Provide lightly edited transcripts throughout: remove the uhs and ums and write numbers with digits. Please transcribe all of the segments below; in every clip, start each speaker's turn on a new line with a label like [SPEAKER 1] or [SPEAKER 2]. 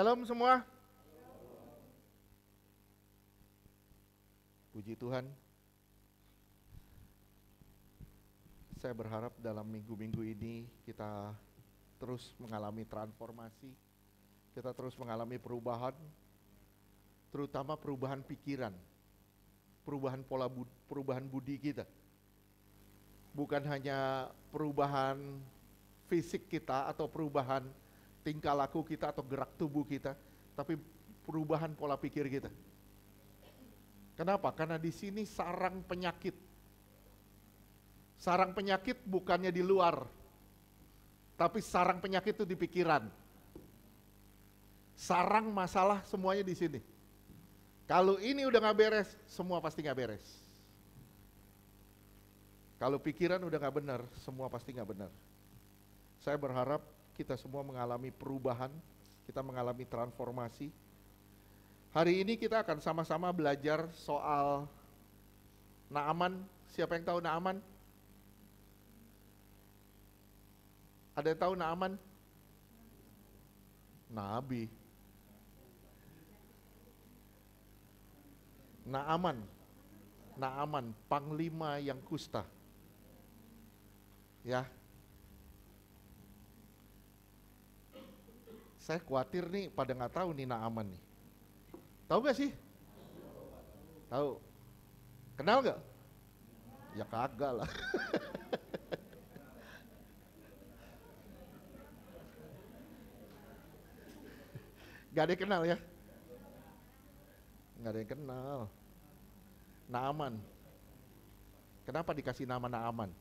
[SPEAKER 1] Shalom semua. Puji Tuhan. Saya berharap dalam minggu-minggu ini kita terus mengalami transformasi. Kita terus mengalami perubahan, terutama perubahan pikiran, perubahan perubahan budi kita. Bukan hanya perubahan fisik kita atau perubahan tingkah laku kita atau gerak tubuh kita, tapi perubahan pola pikir kita. Kenapa? Karena di sini sarang penyakit. Sarang penyakit bukannya di luar, tapi sarang penyakit itu di pikiran. Sarang masalah semuanya di sini. Kalau ini udah gak beres, semua pasti gak beres. Kalau pikiran udah gak benar, semua pasti gak benar. Saya berharap kita semua mengalami perubahan, kita mengalami transformasi. Hari ini kita akan sama-sama belajar soal Naaman. Siapa yang tahu Naaman? Ada yang tahu Naaman? Nabi. Naaman, panglima yang kusta. Ya. Saya khawatir nih pada nggak tahu nih Naaman nih. Tahu gak sih? Tahu. Kenal gak? Ya kagak lah. Gak ada yang kenal ya? Gak ada yang kenal. Naaman. Kenapa dikasih nama Naaman?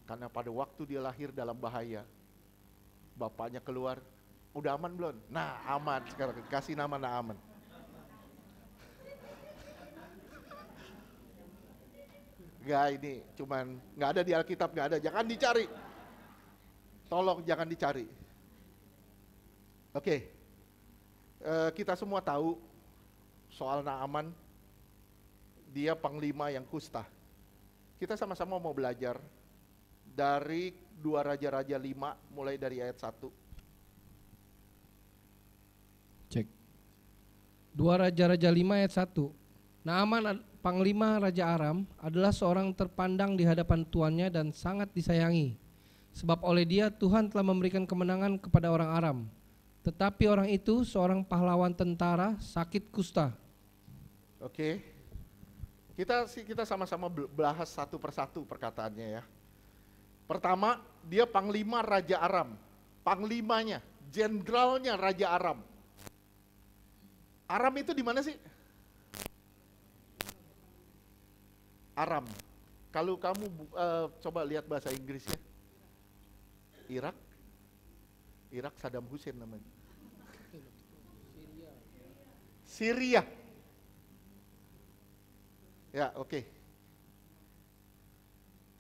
[SPEAKER 1] Karena pada waktu dia lahir dalam bahaya, bapaknya keluar, udah aman belum? Nah aman, sekarang kasih nama Naaman. Gak, ini cuman gak ada di Alkitab, gak ada, jangan dicari. Tolong jangan dicari. Oke, kita semua tahu soal Naaman, dia panglima yang kusta. Kita sama-sama mau belajar dari 2 Raja-Raja 5 mulai dari ayat 1.
[SPEAKER 2] Cek. 2 Raja-Raja 5 ayat 1. Naaman panglima Raja Aram adalah seorang terpandang di hadapan tuannya dan sangat disayangi. Sebab oleh dia Tuhan telah memberikan kemenangan kepada orang Aram. Tetapi orang itu seorang pahlawan tentara sakit kusta.
[SPEAKER 1] Oke. Kita sama-sama bahas satu persatu perkataannya ya. Pertama, dia panglima Raja Aram. Panglimanya, jenderalnya Raja Aram. Aram itu di mana sih? Aram. Kalau kamu coba lihat bahasa Inggrisnya. Irak. Irak Saddam Hussein namanya. Syria. Ya, oke.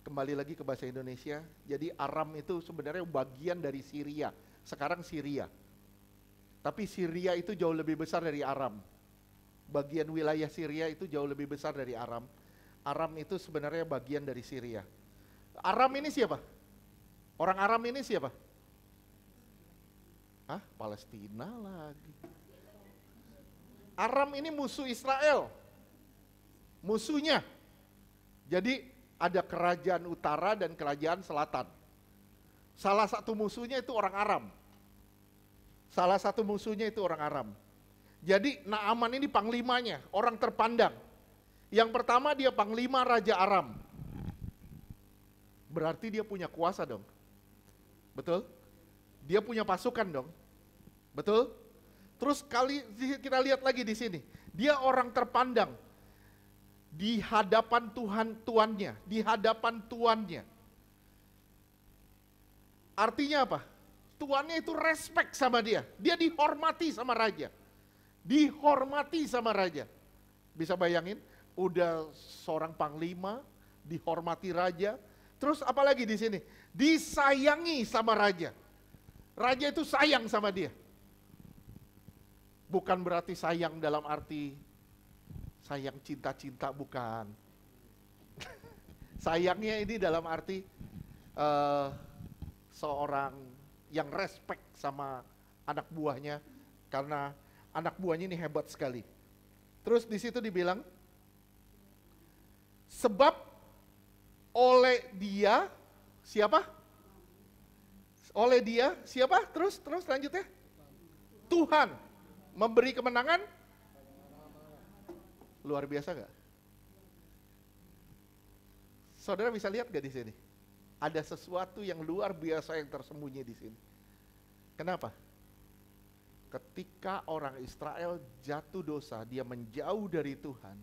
[SPEAKER 1] Kembali lagi ke bahasa Indonesia. Jadi Aram itu sebenarnya bagian dari Syria. Sekarang Syria. Tapi Syria itu jauh lebih besar dari Aram. Bagian wilayah Syria itu jauh lebih besar dari Aram. Aram itu sebenarnya bagian dari Syria. Aram ini siapa? Orang Aram ini siapa? Hah? Palestina lagi. Aram ini musuh Israel. Musuhnya. Jadi ada kerajaan utara dan kerajaan selatan. Salah satu musuhnya itu orang Aram. Salah satu musuhnya itu orang Aram. Jadi Naaman ini panglimanya, orang terpandang. Yang pertama dia panglima Raja Aram. Berarti dia punya kuasa dong. Betul? Dia punya pasukan dong. Betul? Terus kita lihat lagi di sini. Dia orang terpandang di hadapan tuannya, di hadapan tuannya. Artinya apa? Tuannya itu respect sama dia. Dia dihormati sama raja. Dihormati sama raja. Bisa bayangin? Udah seorang panglima, dihormati raja. Terus apa lagi di sini? Disayangi sama raja. Raja itu sayang sama dia. Bukan berarti sayang dalam arti sayang cinta-cinta, bukan. Sayangnya ini dalam arti seorang yang respect sama anak buahnya karena anak buahnya ini hebat sekali. Terus di situ dibilang, sebab oleh dia siapa? Oleh dia siapa? Terus lanjutnya. Tuhan memberi kemenangan. Luar biasa gak? Saudara bisa lihat gak di sini? Ada sesuatu yang luar biasa yang tersembunyi di sini. Kenapa? Ketika orang Israel jatuh dosa, dia menjauh dari Tuhan.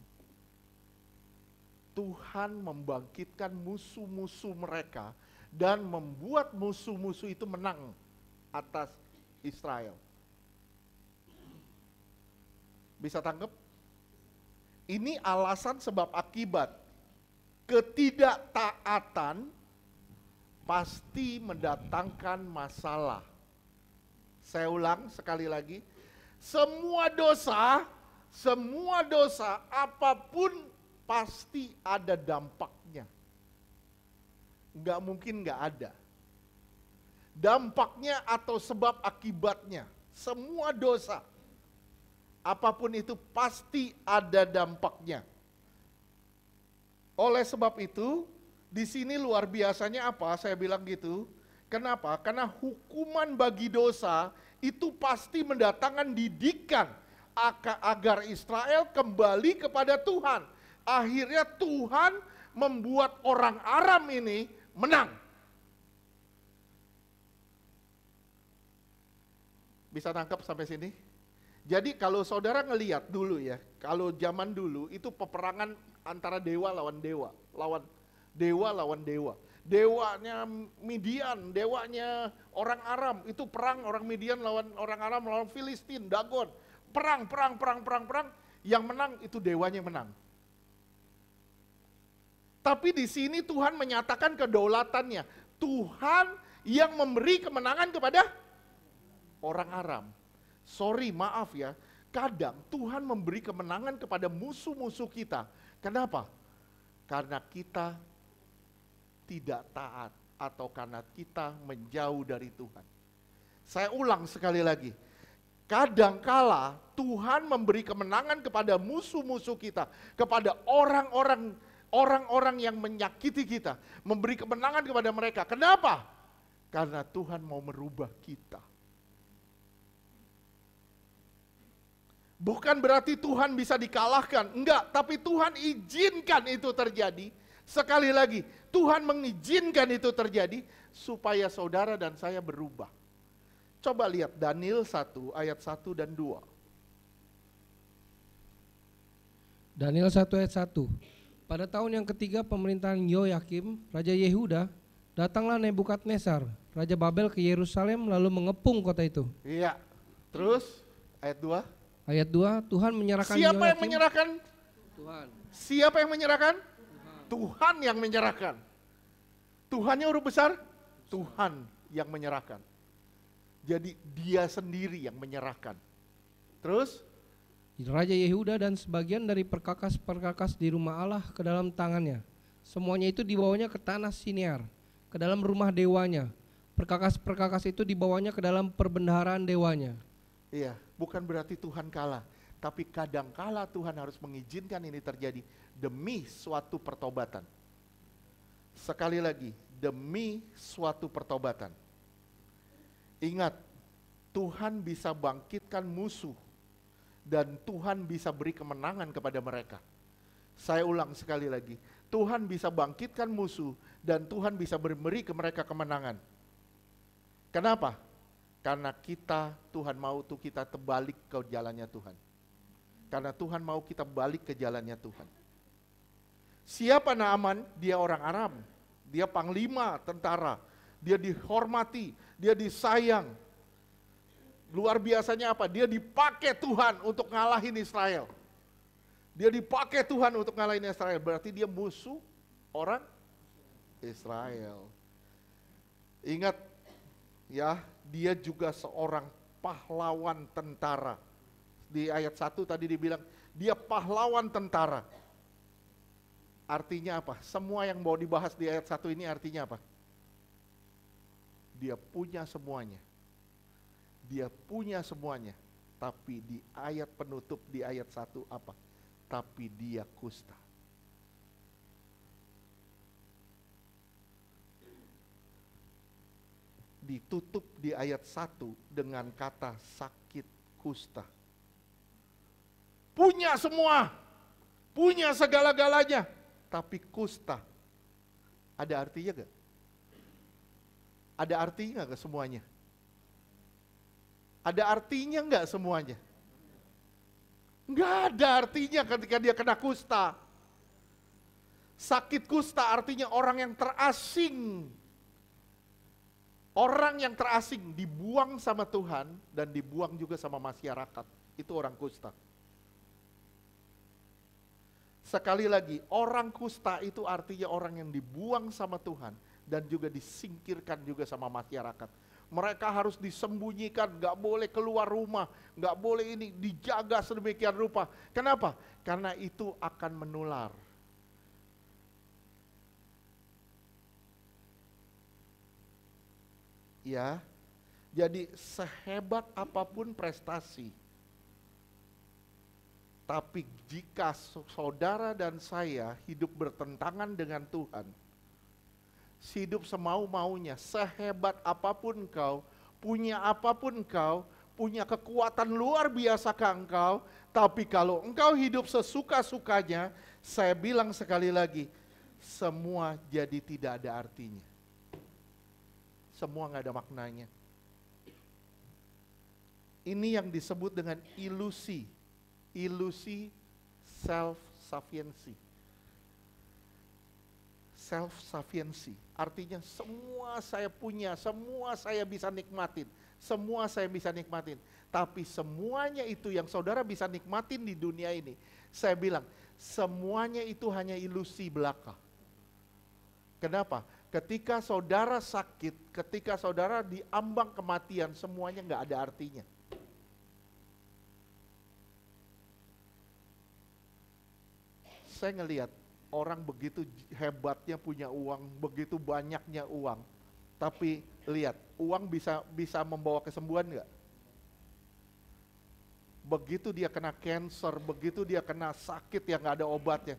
[SPEAKER 1] Tuhan membangkitkan musuh-musuh mereka dan membuat musuh-musuh itu menang atas Israel. Bisa tangkap? Ini alasan sebab akibat. Ketidaktaatan pasti mendatangkan masalah. Saya ulang sekali lagi, semua dosa apapun pasti ada dampaknya. Nggak mungkin nggak ada. Dampaknya atau sebab akibatnya, semua dosa, apapun itu pasti ada dampaknya. Oleh sebab itu, di sini luar biasanya apa? Saya bilang gitu. Kenapa? Karena hukuman bagi dosa itu pasti mendatangkan didikan agar Israel kembali kepada Tuhan. Akhirnya Tuhan membuat orang Aram ini menang. Bisa tangkap sampai sini? Jadi kalau saudara ngelihat dulu ya, kalau zaman dulu itu peperangan antara dewa lawan dewa, lawan dewa. Dewanya Midian, dewanya orang Aram, itu perang orang Midian lawan orang Aram lawan Filistin, Dagon. Perang. Yang menang itu dewanya yang menang. Tapi di sini Tuhan menyatakan kedaulatannya. Tuhan yang memberi kemenangan kepada orang Aram. Sorry, maaf ya. Kadang Tuhan memberi kemenangan kepada musuh-musuh kita. Kenapa? Karena kita tidak taat atau karena kita menjauh dari Tuhan. Saya ulang sekali lagi. Kadangkala Tuhan memberi kemenangan kepada musuh-musuh kita, kepada orang-orang yang menyakiti kita, memberi kemenangan kepada mereka. Kenapa? Karena Tuhan mau merubah kita. Bukan berarti Tuhan bisa dikalahkan, enggak, tapi Tuhan izinkan itu terjadi. Sekali lagi, Tuhan mengizinkan itu terjadi supaya saudara dan saya berubah. Coba lihat Daniel 1 ayat 1 dan 2.
[SPEAKER 2] Daniel 1 ayat 1. Pada tahun yang ketiga pemerintahan Yoyakim, Raja Yehuda, datanglah Nebukadnezar, Raja Babel ke Yerusalem lalu mengepung kota itu.
[SPEAKER 1] Iya, terus ayat 2.
[SPEAKER 2] Ayat 2, Tuhan menyerahkan
[SPEAKER 1] Siapa yang
[SPEAKER 2] Yoyakim.
[SPEAKER 1] menyerahkan?
[SPEAKER 2] Tuhan.
[SPEAKER 1] Siapa yang menyerahkan? Tuhan yang menyerahkan. Tuhannya huruf besar? Tuhan yang menyerahkan. Jadi dia sendiri yang menyerahkan. Terus?
[SPEAKER 2] Raja Yehuda dan sebagian dari perkakas-perkakas di rumah Allah ke dalam tangannya. Semuanya itu dibawanya ke tanah Sinear, ke dalam rumah dewanya. Perkakas-perkakas itu dibawanya ke dalam perbendaharaan dewanya.
[SPEAKER 1] Iya, bukan berarti Tuhan kalah. Tapi kadangkala Tuhan harus mengizinkan ini terjadi demi suatu pertobatan. Sekali lagi, demi suatu pertobatan. Ingat, Tuhan bisa bangkitkan musuh dan Tuhan bisa beri kemenangan kepada mereka. Saya ulang sekali lagi, Tuhan bisa bangkitkan musuh dan Tuhan bisa beri ke mereka kemenangan. Kenapa? Karena Tuhan mau tuh kita terbalik ke jalannya Tuhan. Karena Tuhan mau kita balik ke jalannya Tuhan. Siapa Naaman? Dia orang Aram. Dia panglima tentara. Dia dihormati, dia disayang. Luar biasanya apa? Dia dipakai Tuhan untuk ngalahin Israel. Dia dipakai Tuhan untuk ngalahin Israel. Berarti dia musuh orang Israel. Ingat ya, dia juga seorang pahlawan tentara. Di ayat 1 tadi dibilang, dia pahlawan tentara. Artinya apa? Semua yang mau dibahas di ayat 1 ini artinya apa? Dia punya semuanya. Dia punya semuanya. Tapi di ayat penutup di ayat 1 apa? Tapi dia kusta. Ditutup di ayat 1 dengan kata sakit kusta. Punya semua, punya segala-galanya, tapi kusta. Ada artinya gak? Ada artinya gak semuanya? Ada artinya gak semuanya? Gak ada artinya ketika dia kena kusta. Sakit kusta artinya orang yang terasing. Orang yang terasing dibuang sama Tuhan dan dibuang juga sama masyarakat. Itu orang kusta. Sekali lagi, orang kusta itu artinya orang yang dibuang sama Tuhan dan juga disingkirkan juga sama masyarakat. Mereka harus disembunyikan, gak boleh keluar rumah, gak boleh ini, dijaga sedemikian rupa. Kenapa? Karena itu akan menular. Ya, jadi sehebat apapun prestasi, tapi jika saudara dan saya hidup bertentangan dengan Tuhan, hidup semau-maunya, sehebat apapun engkau, punya apapun engkau, punya kekuatan luar biasakah engkau, tapi kalau engkau hidup sesuka-sukanya, saya bilang sekali lagi, semua jadi tidak ada artinya. Semua gak ada maknanya. Ini yang disebut dengan ilusi. Ilusi self-sufficiency. Self-sufficiency. Artinya semua saya punya, semua saya bisa nikmatin. Semua saya bisa nikmatin. Tapi semuanya itu yang saudara bisa nikmatin di dunia ini. Saya bilang, semuanya itu hanya ilusi belaka. Kenapa? Ketika saudara sakit, ketika saudara diambang kematian, semuanya nggak ada artinya. Saya ngelihat orang begitu hebatnya punya uang, begitu banyaknya uang, tapi lihat uang bisa membawa kesembuhan nggak? Begitu dia kena cancer, begitu dia kena sakit yang nggak ada obatnya.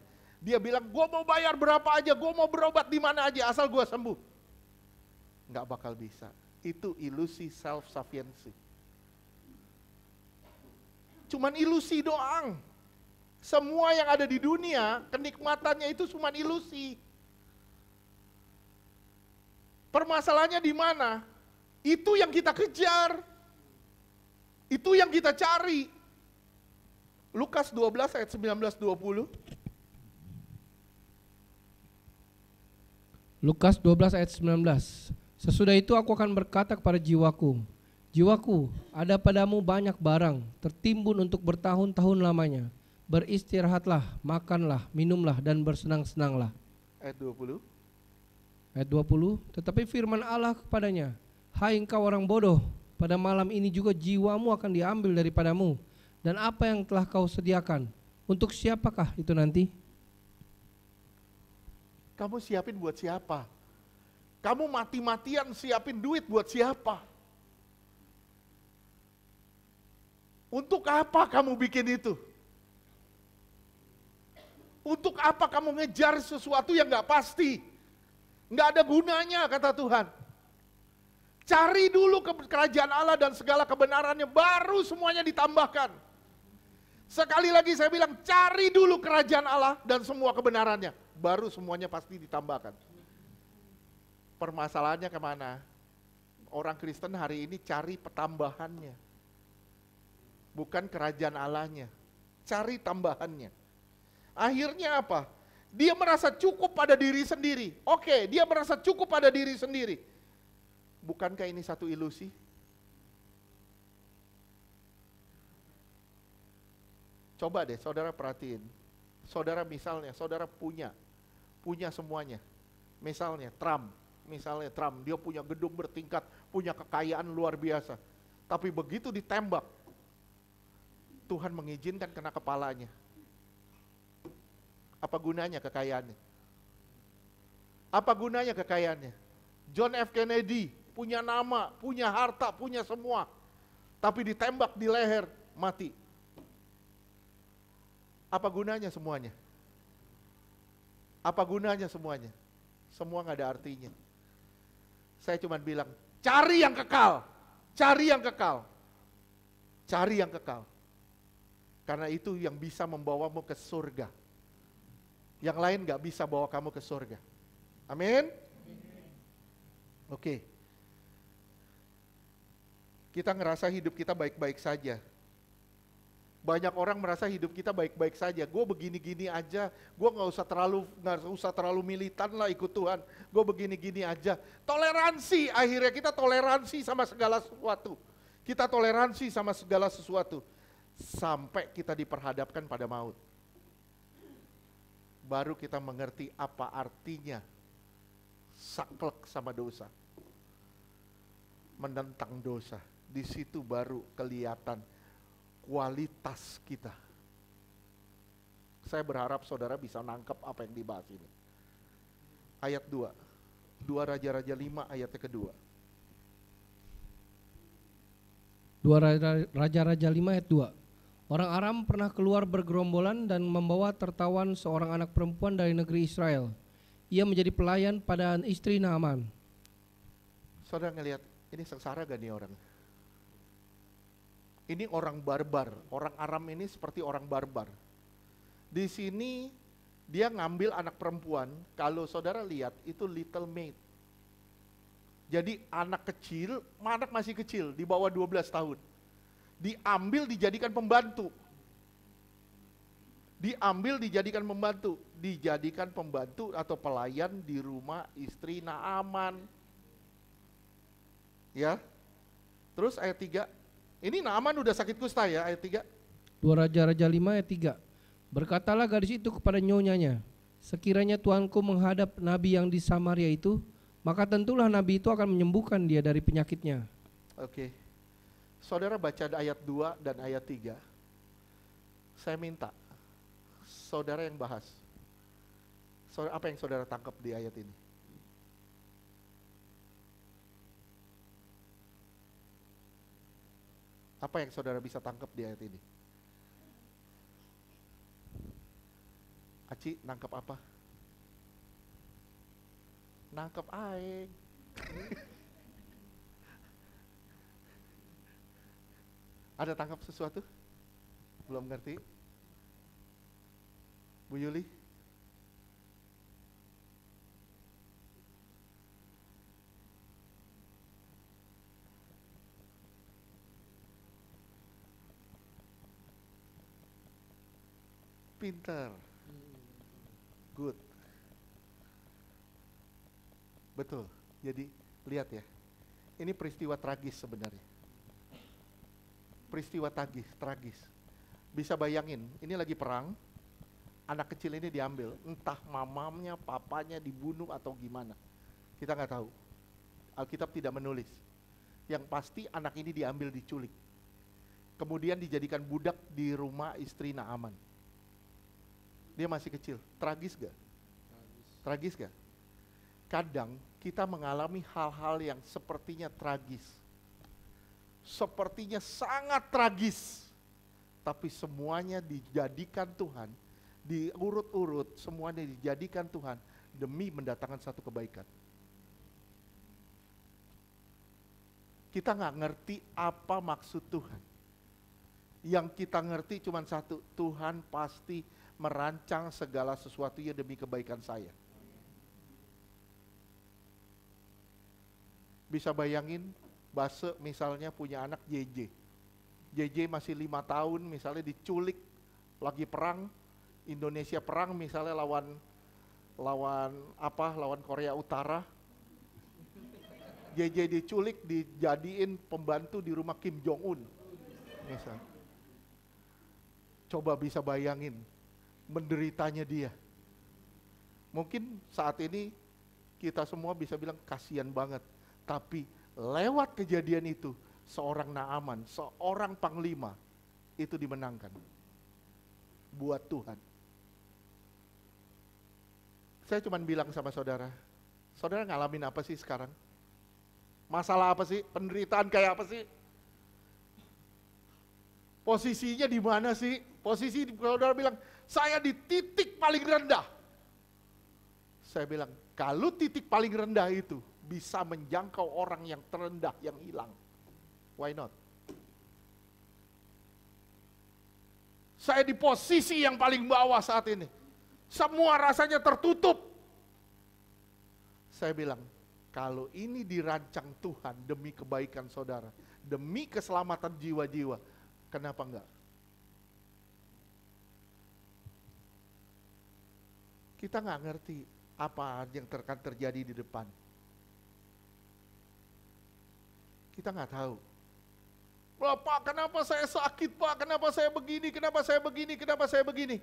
[SPEAKER 1] Dia bilang, gue mau bayar berapa aja, gue mau berobat di mana aja, asal gue sembuh. Nggak bakal bisa. Itu ilusi self-sufficiency. Cuman ilusi doang. Semua yang ada di dunia, kenikmatannya itu cuma ilusi. Permasalahannya di mana? Itu yang kita kejar. Itu yang kita cari. Lukas 12 ayat 19-20.
[SPEAKER 2] Lukas 12 ayat 19. Sesudah itu aku akan berkata kepada jiwaku, jiwaku, ada padamu banyak barang, tertimbun untuk bertahun-tahun lamanya. Beristirahatlah, makanlah, minumlah, dan bersenang-senanglah.
[SPEAKER 1] Ayat 20.
[SPEAKER 2] Ayat 20, tetapi firman Allah kepadanya, hai engkau orang bodoh, pada malam ini juga jiwamu akan diambil daripadamu. Dan apa yang telah kau sediakan, untuk siapakah itu nanti?
[SPEAKER 1] Kamu siapin buat siapa? Kamu mati-matian siapin duit buat siapa? Untuk apa kamu bikin itu? Untuk apa kamu ngejar sesuatu yang gak pasti? Gak ada gunanya kata Tuhan. Cari dulu kerajaan Allah dan segala kebenarannya, baru semuanya ditambahkan. Sekali lagi saya bilang, cari dulu kerajaan Allah dan semua kebenarannya, baru semuanya pasti ditambahkan. Permasalahannya kemana? Orang Kristen hari ini cari pertambahannya, bukan kerajaan Allahnya. Cari tambahannya. Akhirnya apa? Dia merasa cukup pada diri sendiri. Oke, dia merasa cukup pada diri sendiri. Bukankah ini satu ilusi? Coba deh saudara perhatiin. Saudara misalnya, saudara punya semuanya. Misalnya Trump, dia punya gedung bertingkat, punya kekayaan luar biasa. Tapi begitu ditembak, Tuhan mengizinkan kena kepalanya. Apa gunanya kekayaannya? Apa gunanya kekayaannya? John F. Kennedy punya nama, punya harta, punya semua. Tapi ditembak di leher, mati. Apa gunanya semuanya? Apa gunanya semuanya? Semua gak ada artinya. Saya cuma bilang, cari yang kekal. Cari yang kekal. Cari yang kekal. Karena itu yang bisa membawamu ke surga. Yang lain gak bisa bawa kamu ke surga. Amin? Oke. Kita ngerasa hidup kita baik-baik saja. Banyak orang merasa hidup kita baik-baik saja. Gue begini-gini aja, gue nggak usah terlalu militan lah ikut Tuhan. Gue begini-gini aja. Toleransi, akhirnya kita toleransi sama segala sesuatu. Kita toleransi sama segala sesuatu. Sampai kita diperhadapkan pada maut. Baru kita mengerti apa artinya saklek sama dosa. Menentang dosa. Di situ baru kelihatan kualitas kita. Saya berharap saudara bisa nangkep apa yang dibahas ini. Ayat 2. 2 Raja-Raja 5 ayatnya kedua.
[SPEAKER 2] 2 Raja-Raja 5 ayat 2. Orang Aram pernah keluar bergerombolan dan membawa tertawan seorang anak perempuan dari negeri Israel. Ia menjadi pelayan pada istri Naaman.
[SPEAKER 1] Saudara ngelihat, ini sengsara gak nih orang? Ini orang barbar, orang Aram ini seperti orang barbar. Di sini dia ngambil anak perempuan, kalau saudara lihat itu little maid. Jadi anak kecil, anak masih kecil, di bawah 12 tahun. Diambil dijadikan pembantu. Diambil dijadikan pembantu. Dijadikan pembantu atau pelayan di rumah istri Naaman. Ya. Terus ayat 3. Ini Naaman udah sakit kusta ya, ayat 3.
[SPEAKER 2] 2 Raja-Raja 5 ayat 3. Berkatalah gadis itu kepada nyonyanya, sekiranya tuanku menghadap nabi yang di Samaria itu, maka tentulah nabi itu akan menyembuhkan dia dari penyakitnya.
[SPEAKER 1] Oke. Saudara baca ayat 2 dan ayat 3. Saya minta saudara yang bahas. Apa yang saudara tangkap di ayat ini? Apa yang saudara bisa tangkap di ayat ini? Aci, nangkap apa? Nangkap aing. Ada tangkap sesuatu? Belum ngerti? Bu Yuli? Pinter. Good. Betul. Jadi lihat ya. Ini peristiwa tragis sebenarnya. Peristiwa tragis. Bisa bayangin, ini lagi perang. Anak kecil ini diambil, entah mamamnya, papanya dibunuh atau gimana. Kita nggak tahu. Alkitab tidak menulis. Yang pasti anak ini diambil, diculik. Kemudian dijadikan budak di rumah istri Naaman. Dia masih kecil. Tragis gak? Tragis gak? Kadang kita mengalami hal-hal yang sepertinya tragis. Sepertinya sangat tragis. Tapi semuanya dijadikan Tuhan, diurut-urut, semuanya dijadikan Tuhan demi mendatangkan satu kebaikan. Kita nggak ngerti apa maksud Tuhan. Yang kita ngerti cuma satu, Tuhan pasti merancang segala sesuatunya demi kebaikan saya. Bisa bayangin, Base misalnya punya anak JJ. JJ masih 5 tahun misalnya diculik, lagi perang, Indonesia perang misalnya lawan Korea Utara. JJ diculik, dijadiin pembantu di rumah Kim Jong Un. Misal. Coba bisa bayangin menderitanya dia. Mungkin saat ini kita semua bisa bilang kasihan banget, tapi lewat kejadian itu seorang Naaman, seorang panglima itu dimenangkan buat Tuhan. Saya cuma bilang sama saudara, saudara ngalamin apa sih sekarang? Masalah apa sih? Penderitaan kayak apa sih? Posisinya di mana sih? Posisi saudara bilang, saya di titik paling rendah. Saya bilang, kalau titik paling rendah itu bisa menjangkau orang yang terendah, yang hilang. Why not? Saya di posisi yang paling bawah saat ini. Semua rasanya tertutup. Saya bilang, kalau ini dirancang Tuhan demi kebaikan saudara, demi keselamatan jiwa-jiwa, kenapa enggak? Kita nggak ngerti apa yang akan terjadi di depan. Kita nggak tahu. Pak, kenapa saya sakit, Pak? Kenapa saya begini? Kenapa saya begini? Kenapa saya begini?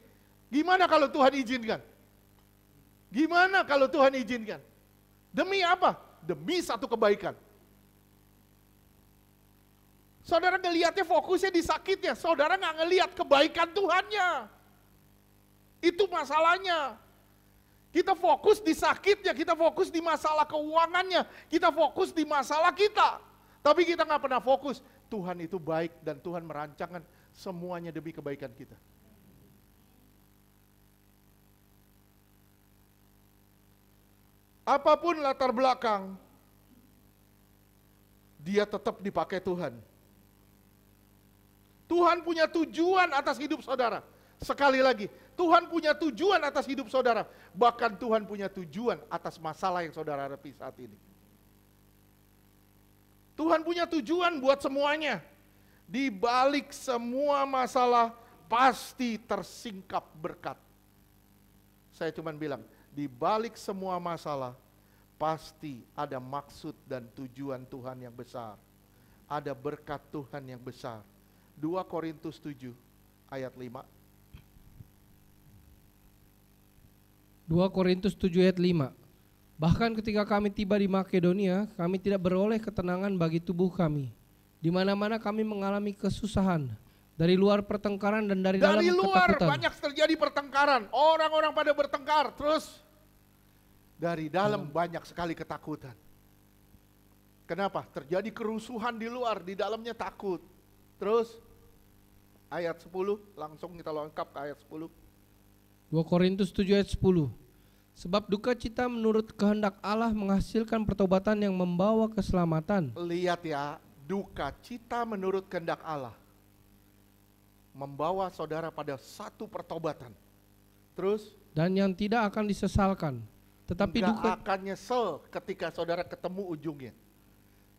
[SPEAKER 1] Gimana kalau Tuhan izinkan? Gimana kalau Tuhan izinkan? Demi apa? Demi satu kebaikan. Saudara ngelihatnya fokusnya di sakitnya, saudara nggak ngelihat kebaikan Tuhannya. Itu masalahnya. Kita fokus di sakitnya, kita fokus di masalah keuangannya, kita fokus di masalah kita. Tapi kita nggak pernah fokus, Tuhan itu baik dan Tuhan merancangkan semuanya demi kebaikan kita. Apapun latar belakang, dia tetap dipakai Tuhan. Tuhan punya tujuan atas hidup saudara. Sekali lagi, Tuhan punya tujuan atas hidup saudara. Bahkan Tuhan punya tujuan atas masalah yang saudara hadapi saat ini. Tuhan punya tujuan buat semuanya. Di balik semua masalah pasti tersingkap berkat. Saya cuma bilang, di balik semua masalah pasti ada maksud dan tujuan Tuhan yang besar. Ada berkat Tuhan yang besar. 2 Korintus 7 ayat 5.
[SPEAKER 2] 2 Korintus 7 ayat 5. Bahkan ketika kami tiba di Makedonia, kami tidak beroleh ketenangan bagi tubuh kami. Di mana-mana kami mengalami kesusahan. Dari luar pertengkaran dan dari dalam ketakutan. Dari luar
[SPEAKER 1] banyak terjadi pertengkaran. Orang-orang pada bertengkar. Terus dari dalam banyak sekali ketakutan. Kenapa? Terjadi kerusuhan di luar, di dalamnya takut. Terus ayat 10, langsung kita lengkap ke ayat 10.
[SPEAKER 2] 2 Korintus 7 ayat 10. Sebab duka cita menurut kehendak Allah menghasilkan pertobatan yang membawa keselamatan.
[SPEAKER 1] Lihat ya, duka cita menurut kehendak Allah membawa saudara pada satu pertobatan. Terus?
[SPEAKER 2] Dan yang tidak akan disesalkan. Tetapi duka
[SPEAKER 1] akan nyesel ketika saudara ketemu ujungnya.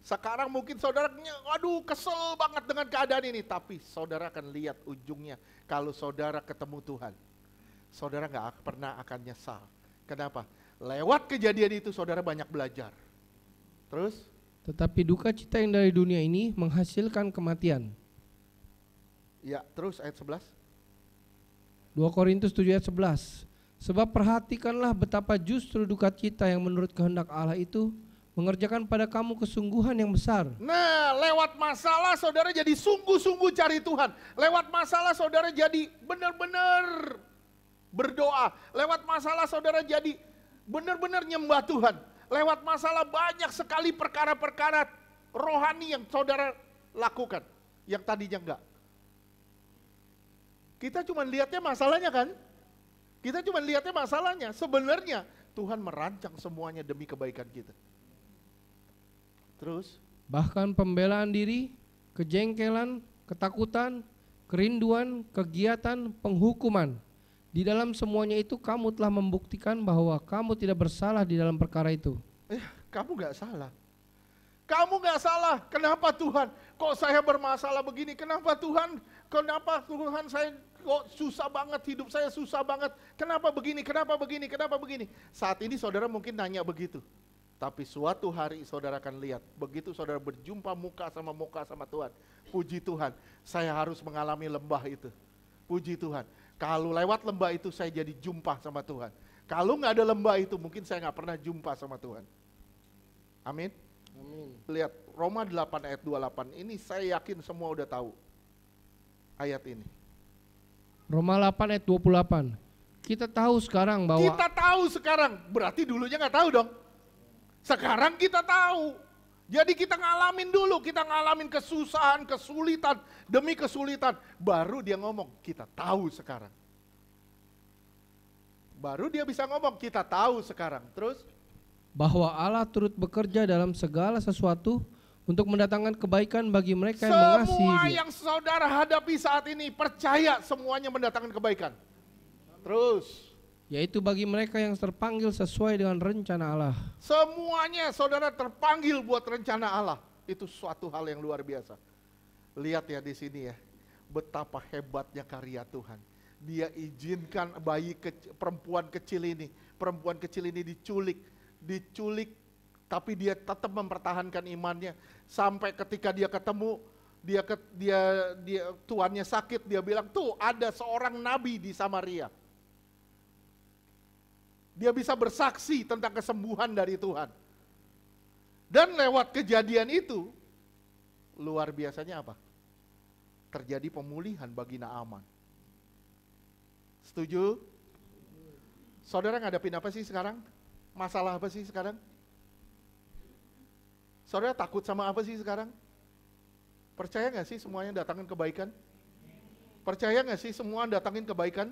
[SPEAKER 1] Sekarang mungkin saudara, aduh kesel banget dengan keadaan ini. Tapi saudara akan lihat ujungnya kalau saudara ketemu Tuhan. Saudara gak pernah akan nyesal. Kenapa? Lewat kejadian itu saudara banyak belajar. Terus?
[SPEAKER 2] Tetapi duka cita yang dari dunia ini menghasilkan kematian.
[SPEAKER 1] Ya, terus ayat 11.
[SPEAKER 2] 2 Korintus 7 ayat 11. Sebab perhatikanlah betapa justru duka cita yang menurut kehendak Allah itu mengerjakan pada kamu kesungguhan yang besar.
[SPEAKER 1] Nah, lewat masalah saudara jadi sungguh-sungguh cari Tuhan. Lewat masalah saudara jadi benar-benar berdoa. Lewat masalah saudara jadi benar-benar nyembah Tuhan. Lewat masalah banyak sekali perkara-perkara rohani yang saudara lakukan. Yang tadinya enggak. Kita cuma lihatnya masalahnya kan? Kita cuma lihatnya masalahnya. Sebenarnya Tuhan merancang semuanya demi kebaikan kita. Terus?
[SPEAKER 2] Bahkan pembelaan diri, kejengkelan, ketakutan, kerinduan, kegiatan, penghukuman. Di dalam semuanya itu kamu telah membuktikan bahwa kamu tidak bersalah di dalam perkara itu.
[SPEAKER 1] Kamu gak salah. Kamu gak salah. Kenapa Tuhan? Kok saya bermasalah begini? Kenapa Tuhan? Kenapa Tuhan saya kok susah banget, hidup saya susah banget. Kenapa begini? Kenapa begini? Kenapa begini? Saat ini saudara mungkin nanya begitu. Tapi suatu hari saudara akan lihat. Begitu saudara berjumpa muka sama Tuhan. Puji Tuhan, saya harus mengalami lembah itu. Puji Tuhan. Kalau lewat lembah itu saya jadi jumpa sama Tuhan. Kalau nggak ada lembah itu mungkin saya nggak pernah jumpa sama Tuhan. Amin.
[SPEAKER 2] Amin.
[SPEAKER 1] Lihat Roma 8 ayat 28. Ini saya yakin semua udah tahu ayat ini.
[SPEAKER 2] Roma 8 ayat 28. Kita tahu sekarang bahwa
[SPEAKER 1] Kita tahu sekarang, berarti dulunya nggak tahu dong. Sekarang kita tahu. Jadi kita ngalamin dulu, kita ngalamin kesusahan, kesulitan, demi kesulitan. Baru dia ngomong, kita tahu sekarang. Baru dia bisa ngomong, kita tahu sekarang. Terus?
[SPEAKER 2] Bahwa Allah turut bekerja dalam segala sesuatu untuk mendatangkan kebaikan bagi mereka yang mengasihi
[SPEAKER 1] Semua
[SPEAKER 2] Dia.
[SPEAKER 1] yang saudara hadapi saat ini, percaya semuanya mendatangkan kebaikan. Terus?
[SPEAKER 2] Yaitu bagi mereka yang terpanggil sesuai dengan rencana Allah.
[SPEAKER 1] Semuanya saudara terpanggil buat rencana Allah. Itu suatu hal yang luar biasa. Lihat ya di sini ya, betapa hebatnya karya Tuhan. Dia izinkan perempuan kecil ini diculik, tapi dia tetap mempertahankan imannya sampai ketika dia ketemu, tuannya sakit, dia bilang tuh ada seorang nabi di Samaria. Dia bisa bersaksi tentang kesembuhan dari Tuhan. Dan lewat kejadian itu, luar biasanya apa? Terjadi pemulihan bagi Naaman. Setuju? Saudara ngadapin apa sih sekarang? Masalah apa sih sekarang? Saudara takut sama apa sih sekarang? Percaya gak sih semuanya datangin kebaikan? Percaya gak sih semua datangin kebaikan?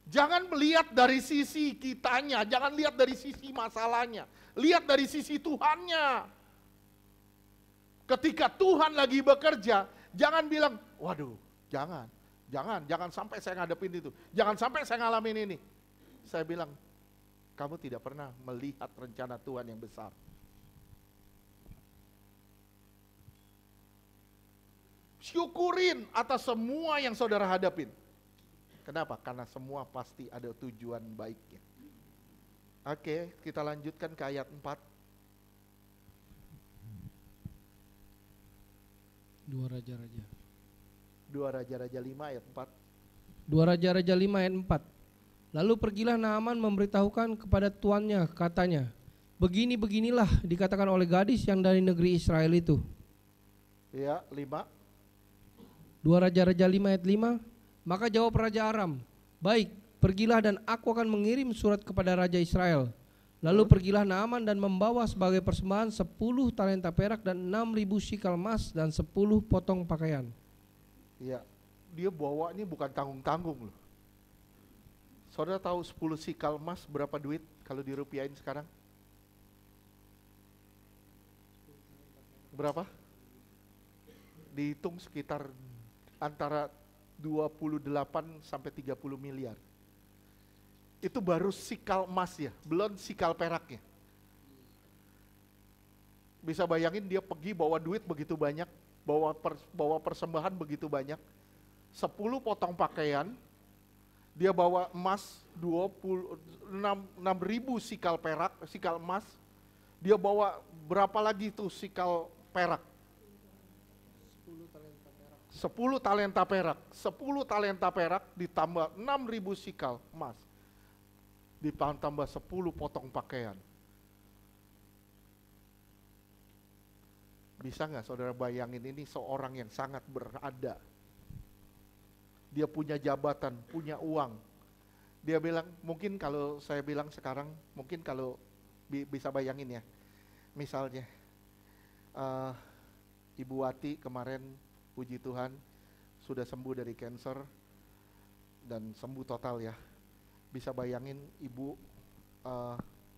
[SPEAKER 1] Jangan melihat dari sisi kitanya, jangan lihat dari sisi masalahnya. Lihat dari sisi Tuhannya. Ketika Tuhan lagi bekerja, jangan bilang, waduh, jangan sampai saya ngadepin itu. Jangan sampai saya ngalamin ini. Saya bilang, kamu tidak pernah melihat rencana Tuhan yang besar. Syukurin atas semua yang saudara hadapin. Kenapa? Karena semua pasti ada tujuan baiknya. Oke, kita lanjutkan ke ayat 4.
[SPEAKER 2] Dua Raja-Raja.
[SPEAKER 1] 2 Raja-Raja 5 ayat 4.
[SPEAKER 2] 2 Raja-Raja 5 ayat 4. Lalu pergilah Naaman memberitahukan kepada tuannya, katanya, beginilah dikatakan oleh gadis yang dari negeri Israel itu.
[SPEAKER 1] Ya, 5.
[SPEAKER 2] 2 Raja-Raja 5 ayat 5. Maka jawab Raja Aram, baik, pergilah dan aku akan mengirim surat kepada Raja Israel. Lalu pergilah Naaman dan membawa sebagai persembahan 10 talenta perak dan 6.000 sikal emas dan 10 potong pakaian. Iya,
[SPEAKER 1] dia bawa ini bukan tanggung-tanggung loh. Saudara tahu 10 sikal emas berapa duit kalau dirupiahin sekarang? Berapa? Dihitung sekitar antara 28 sampai 30 miliar. Itu baru sikal emas ya, belum sikal peraknya. Bisa bayangin dia pergi bawa duit begitu banyak, bawa persembahan begitu banyak. 10 potong pakaian, dia bawa emas 6.000 sikal perak, sikal emas. Dia bawa berapa lagi tuh sikal perak? 10 talenta perak. 10 talenta perak ditambah 6.000 sikal emas. Ditambah 10 potong pakaian. Bisa nggak saudara bayangin, ini seorang yang sangat berada. Dia punya jabatan, punya uang. Dia bilang, mungkin kalau saya bilang sekarang, mungkin kalau bisa bayangin ya. Misalnya, Ibu Wati kemarin, puji Tuhan, sudah sembuh dari kanker dan sembuh total ya. Bisa bayangin ibu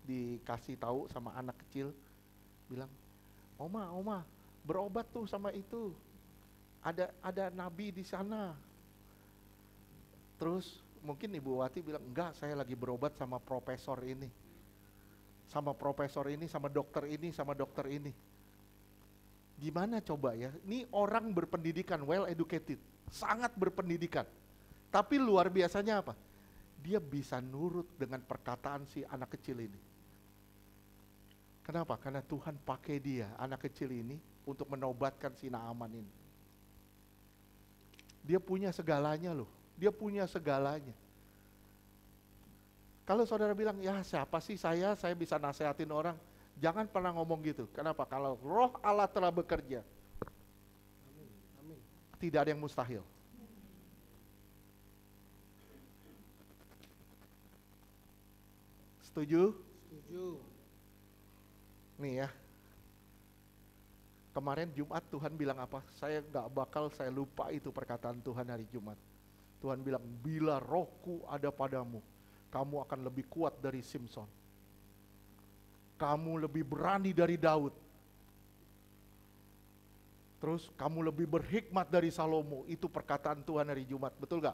[SPEAKER 1] dikasih tahu sama anak kecil, bilang, Oma, berobat tuh sama itu. Ada nabi di sana. Terus mungkin Ibu Wati bilang, enggak, saya lagi berobat sama profesor ini. Sama profesor ini, sama dokter ini, sama dokter ini. Gimana coba ya, ini orang berpendidikan, well educated, sangat berpendidikan. Tapi luar biasanya apa? Dia bisa nurut dengan perkataan si anak kecil ini. Kenapa? Karena Tuhan pakai dia, anak kecil ini, untuk menobatkan si Naaman ini. Dia punya segalanya loh, dia punya segalanya. Kalau saudara bilang, ya siapa sih saya bisa nasehatin orang. Jangan pernah ngomong gitu. Kenapa? Kalau roh Allah telah bekerja, tidak ada yang mustahil. Setuju?
[SPEAKER 2] Setuju.
[SPEAKER 1] Nih ya, Kemarin Jumat Tuhan bilang apa? Saya saya lupa itu perkataan Tuhan hari Jumat. Tuhan bilang, bila rohku ada padamu, kamu akan lebih kuat dari Simson. Kamu lebih berani dari Daud. Terus kamu lebih berhikmat dari Salomo. Itu perkataan Tuhan hari Jumat, betul gak?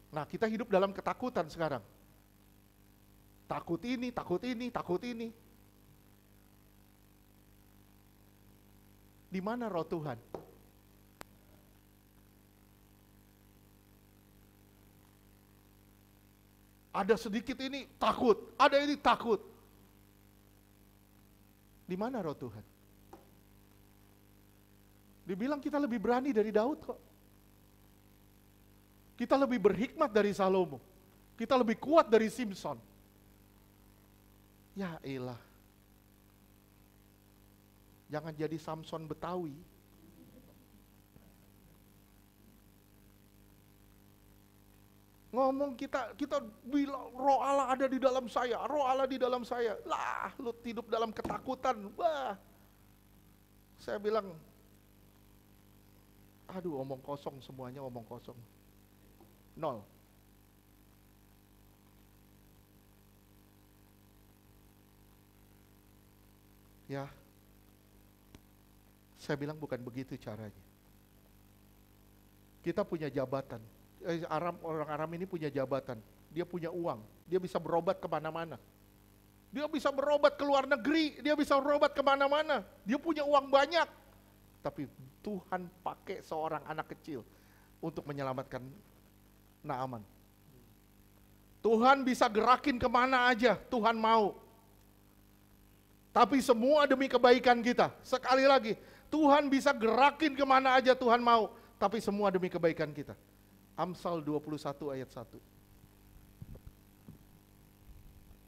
[SPEAKER 1] Nah, kita hidup dalam ketakutan sekarang. Takut ini, takut ini, takut ini. Di mana roh Tuhan? Ada sedikit ini takut, ada ini takut. Di mana roh Tuhan? Dibilang kita lebih berani dari Daud kok. Kita lebih berhikmat dari Salomo. Kita lebih kuat dari Simson. Ya elah. Jangan jadi Samson Betawi. Ngomong kita bilang roh Allah ada di dalam saya, roh Allah di dalam saya. Lah, lu hidup dalam ketakutan. Wah. Saya bilang, aduh omong kosong semuanya, omong kosong. Nol. Ya. Saya bilang bukan begitu caranya. Kita punya jabatan. Orang Aram ini punya jabatan. Dia punya uang. Dia bisa berobat kemana-mana. Dia bisa berobat ke luar negeri. Dia bisa berobat kemana-mana. Dia punya uang banyak. Tapi Tuhan pakai seorang anak kecil untuk menyelamatkan Naaman. Tuhan bisa gerakin kemana aja. Tuhan mau. Tapi semua demi kebaikan kita. Sekali lagi, Tuhan bisa gerakin kemana aja Tuhan mau. Tapi semua demi kebaikan kita. Amsal 21 ayat 1.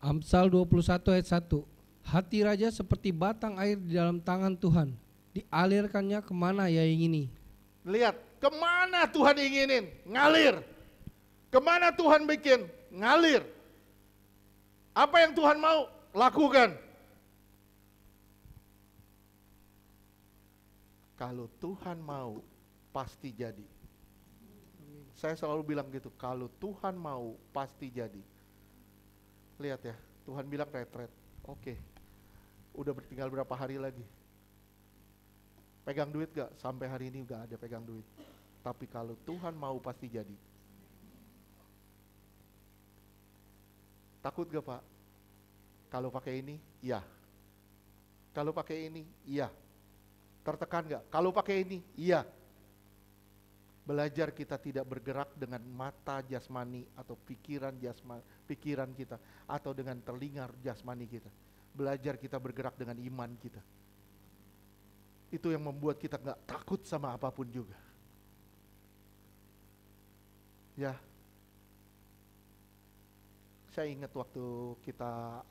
[SPEAKER 2] Amsal 21 ayat 1. Hati raja seperti batang air di dalam tangan Tuhan. Dialirkannya kemana ia ingini.
[SPEAKER 1] Lihat, kemana Tuhan inginin? Ngalir. Kemana Tuhan bikin? Ngalir. Apa yang Tuhan mau? Lakukan. Kalau Tuhan mau, pasti jadi. Saya selalu bilang gitu, kalau Tuhan mau, pasti jadi. Lihat ya, Tuhan bilang retret. Oke, udah tinggal berapa hari lagi? Pegang duit gak? Sampai hari ini gak ada pegang duit. Tapi kalau Tuhan mau, pasti jadi. Takut gak Pak? Kalau pakai ini, iya. Kalau pakai ini, iya. Tertekan gak? Kalau pakai ini, iya. Belajar kita tidak bergerak dengan mata jasmani atau pikiran kita atau dengan telinga jasmani kita. Belajar kita bergerak dengan iman kita. Itu yang membuat kita gak takut sama apapun juga. Ya. Saya ingat waktu kita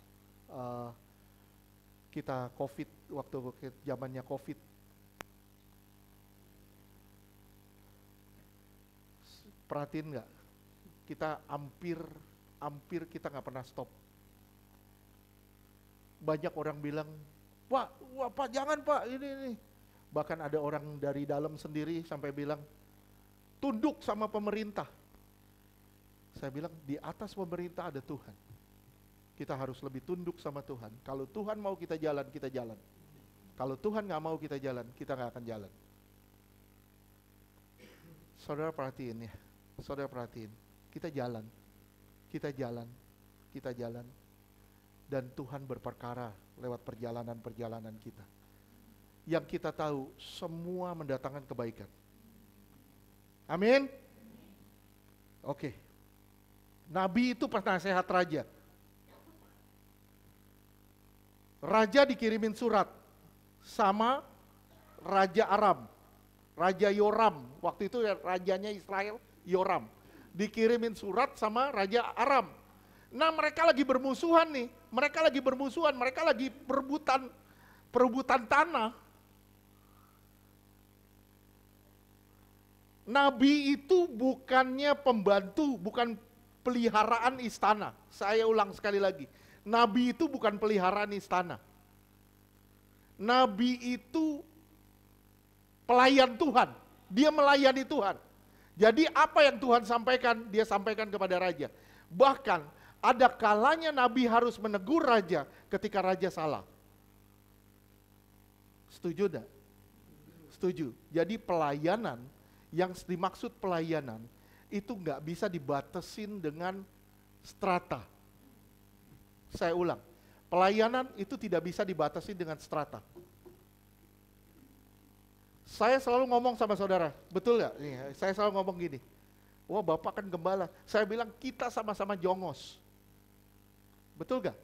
[SPEAKER 1] COVID, waktu zamannya COVID. Perhatiin nggak? Kita hampir kita nggak pernah stop. Banyak orang bilang, Pak jangan Pak ini. Bahkan ada orang dari dalam sendiri sampai bilang, tunduk sama pemerintah. Saya bilang di atas pemerintah ada Tuhan. Kita harus lebih tunduk sama Tuhan. Kalau Tuhan mau kita jalan, kita jalan. Kalau Tuhan nggak mau kita jalan, kita nggak akan jalan. Saudara perhatiin ya. Saudara perhatiin, kita jalan, dan Tuhan berperkara lewat perjalanan-perjalanan kita. Yang kita tahu, semua mendatangkan kebaikan. Amin? Oke. Nabi itu penasehat raja. Raja dikirimin surat sama Raja Aram, Raja Yoram, waktu itu rajanya Israel, Yoram, dikirimin surat sama Raja Aram. Nah mereka lagi bermusuhan nih, mereka lagi perebutan tanah. Nabi itu bukannya pembantu, bukan peliharaan istana. Saya ulang sekali lagi, Nabi itu bukan peliharaan istana. Nabi itu pelayan Tuhan. Dia melayani Tuhan. Jadi apa yang Tuhan sampaikan, dia sampaikan kepada raja. Bahkan ada kalanya Nabi harus menegur raja ketika raja salah. Setuju enggak? Setuju. Jadi pelayanan, yang dimaksud pelayanan, itu nggak bisa dibatasin dengan strata. Saya ulang, pelayanan itu tidak bisa dibatasi dengan strata. Saya selalu ngomong sama saudara, betul nggak? Saya selalu ngomong gini, wah Bapak kan gembala. Saya bilang kita sama-sama jongos. Betul nggak?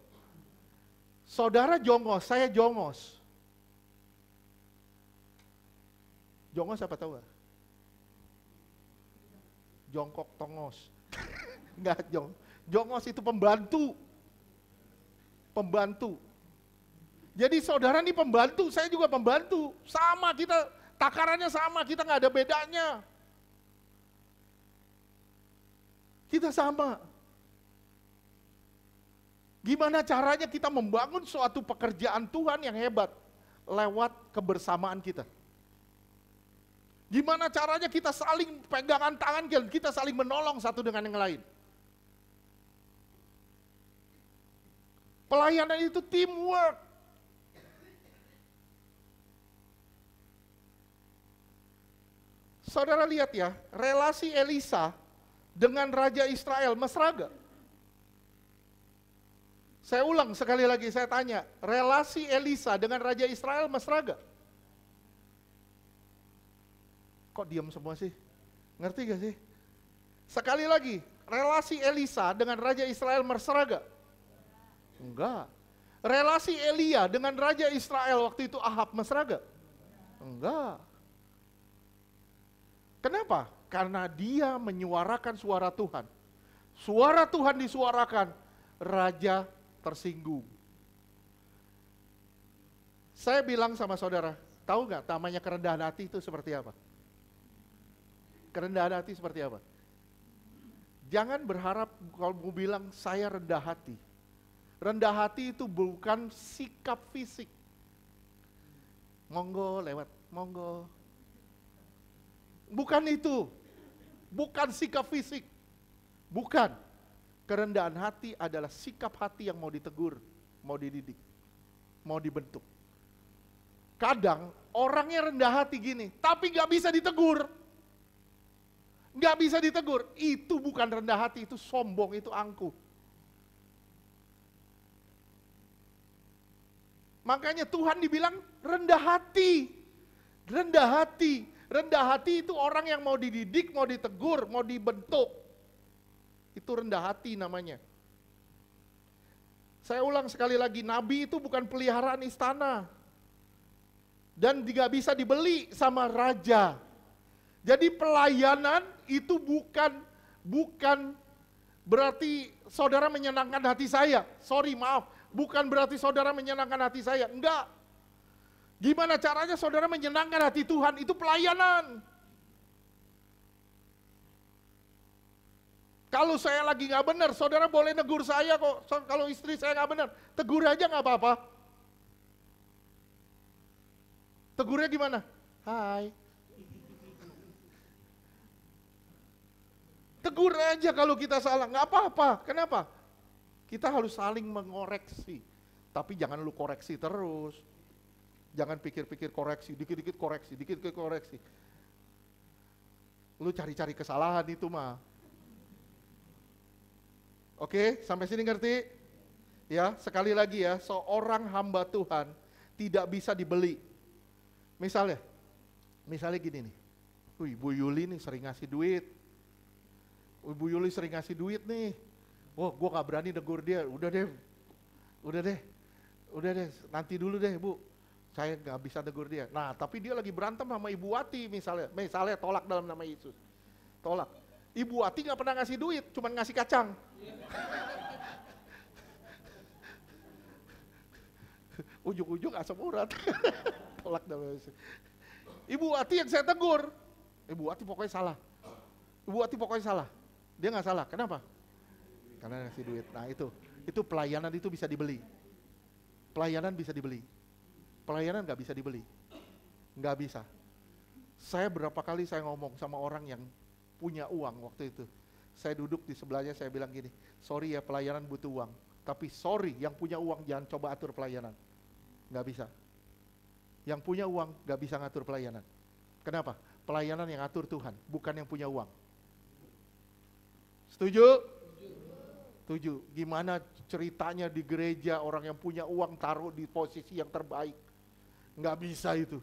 [SPEAKER 1] Saudara jongos, saya jongos. Jongos apa tahu nggak? Jongkok tongos. Enggak, jongos itu pembantu. Pembantu. Jadi saudara ini pembantu, saya juga pembantu. Sama kita, takarannya sama, kita nggak ada bedanya. Kita sama. Gimana caranya kita membangun suatu pekerjaan Tuhan yang hebat lewat kebersamaan kita? Gimana caranya kita saling pegangan tangan, kita saling menolong satu dengan yang lain? Pelayanan itu teamwork. Saudara lihat ya, relasi Elisa dengan Raja Israel mesra gak? Saya ulang sekali lagi, saya tanya, relasi Elisa dengan Raja Israel mesra gak? Kok diam semua sih? Ngerti gak sih? Sekali lagi, relasi Elisa dengan Raja Israel mesra gak? Enggak. Relasi Elia dengan Raja Israel waktu itu Ahab mesra gak? Enggak. Kenapa? Karena dia menyuarakan suara Tuhan. Suara Tuhan disuarakan, raja tersinggung. Saya bilang sama saudara, tahu nggak namanya kerendahan hati itu seperti apa? Kerendahan hati seperti apa? Jangan berharap kalau mau bilang saya rendah hati. Rendah hati itu bukan sikap fisik. Monggo lewat, monggo. Bukan itu, bukan sikap fisik, bukan. Kerendahan hati adalah sikap hati yang mau ditegur, mau dididik, mau dibentuk. Kadang orangnya rendah hati gini, tapi gak bisa ditegur. Gak bisa ditegur, itu bukan rendah hati, itu sombong, itu angkuh. Makanya Tuhan dibilang rendah hati, rendah hati. Rendah hati itu orang yang mau dididik, mau ditegur, mau dibentuk. Itu rendah hati namanya. Saya ulang sekali lagi, nabi itu bukan peliharaan istana. Dan tidak bisa dibeli sama raja. Jadi pelayanan itu bukan berarti saudara menyenangkan hati saya. Sorry, maaf. Bukan berarti saudara menyenangkan hati saya. Enggak. Gimana caranya saudara menyenangkan hati Tuhan? Itu pelayanan. Kalau saya lagi nggak benar, saudara boleh negur saya kok. Kalau istri saya nggak benar, tegur aja nggak apa-apa. Tegurnya gimana? Hai. Tegur aja kalau kita salah, nggak apa-apa. Kenapa? Kita harus saling mengoreksi. Tapi jangan lu koreksi terus. Jangan pikir-pikir koreksi, dikit-dikit koreksi, dikit-dikit koreksi. Lu cari-cari kesalahan itu mah. Oke, sampai sini ngerti? Ya, sekali lagi ya, seorang hamba Tuhan tidak bisa dibeli. Misalnya gini nih, wih Bu Yuli nih sering ngasih duit. Bu Yuli sering ngasih duit nih. Wah, gua gak berani negur dia, udah deh, nanti dulu deh Bu. Saya nggak bisa negur dia. Nah, tapi dia lagi berantem sama Ibu Wati misalnya tolak dalam nama Yesus. Tolak. Ibu Wati nggak pernah ngasih duit, cuma ngasih kacang. Ujung-ujung asam urat. Tolak dalam nama Yesus. Ibu Wati yang saya tegur. Ibu Wati pokoknya salah. Ibu Wati pokoknya salah. Dia nggak salah. Kenapa? Karena ngasih duit. Nah itu pelayanan itu bisa dibeli. Pelayanan bisa dibeli. Pelayanan nggak bisa dibeli. Nggak bisa. Saya berapa kali saya ngomong sama orang yang punya uang waktu itu. Saya duduk di sebelahnya, saya bilang gini, sorry ya pelayanan butuh uang. Tapi sorry yang punya uang jangan coba atur pelayanan. Nggak bisa. Yang punya uang nggak bisa ngatur pelayanan. Kenapa? Pelayanan yang atur Tuhan, bukan yang punya uang. Setuju? Setuju. Gimana ceritanya di gereja orang yang punya uang taruh di posisi yang terbaik? Nggak bisa itu.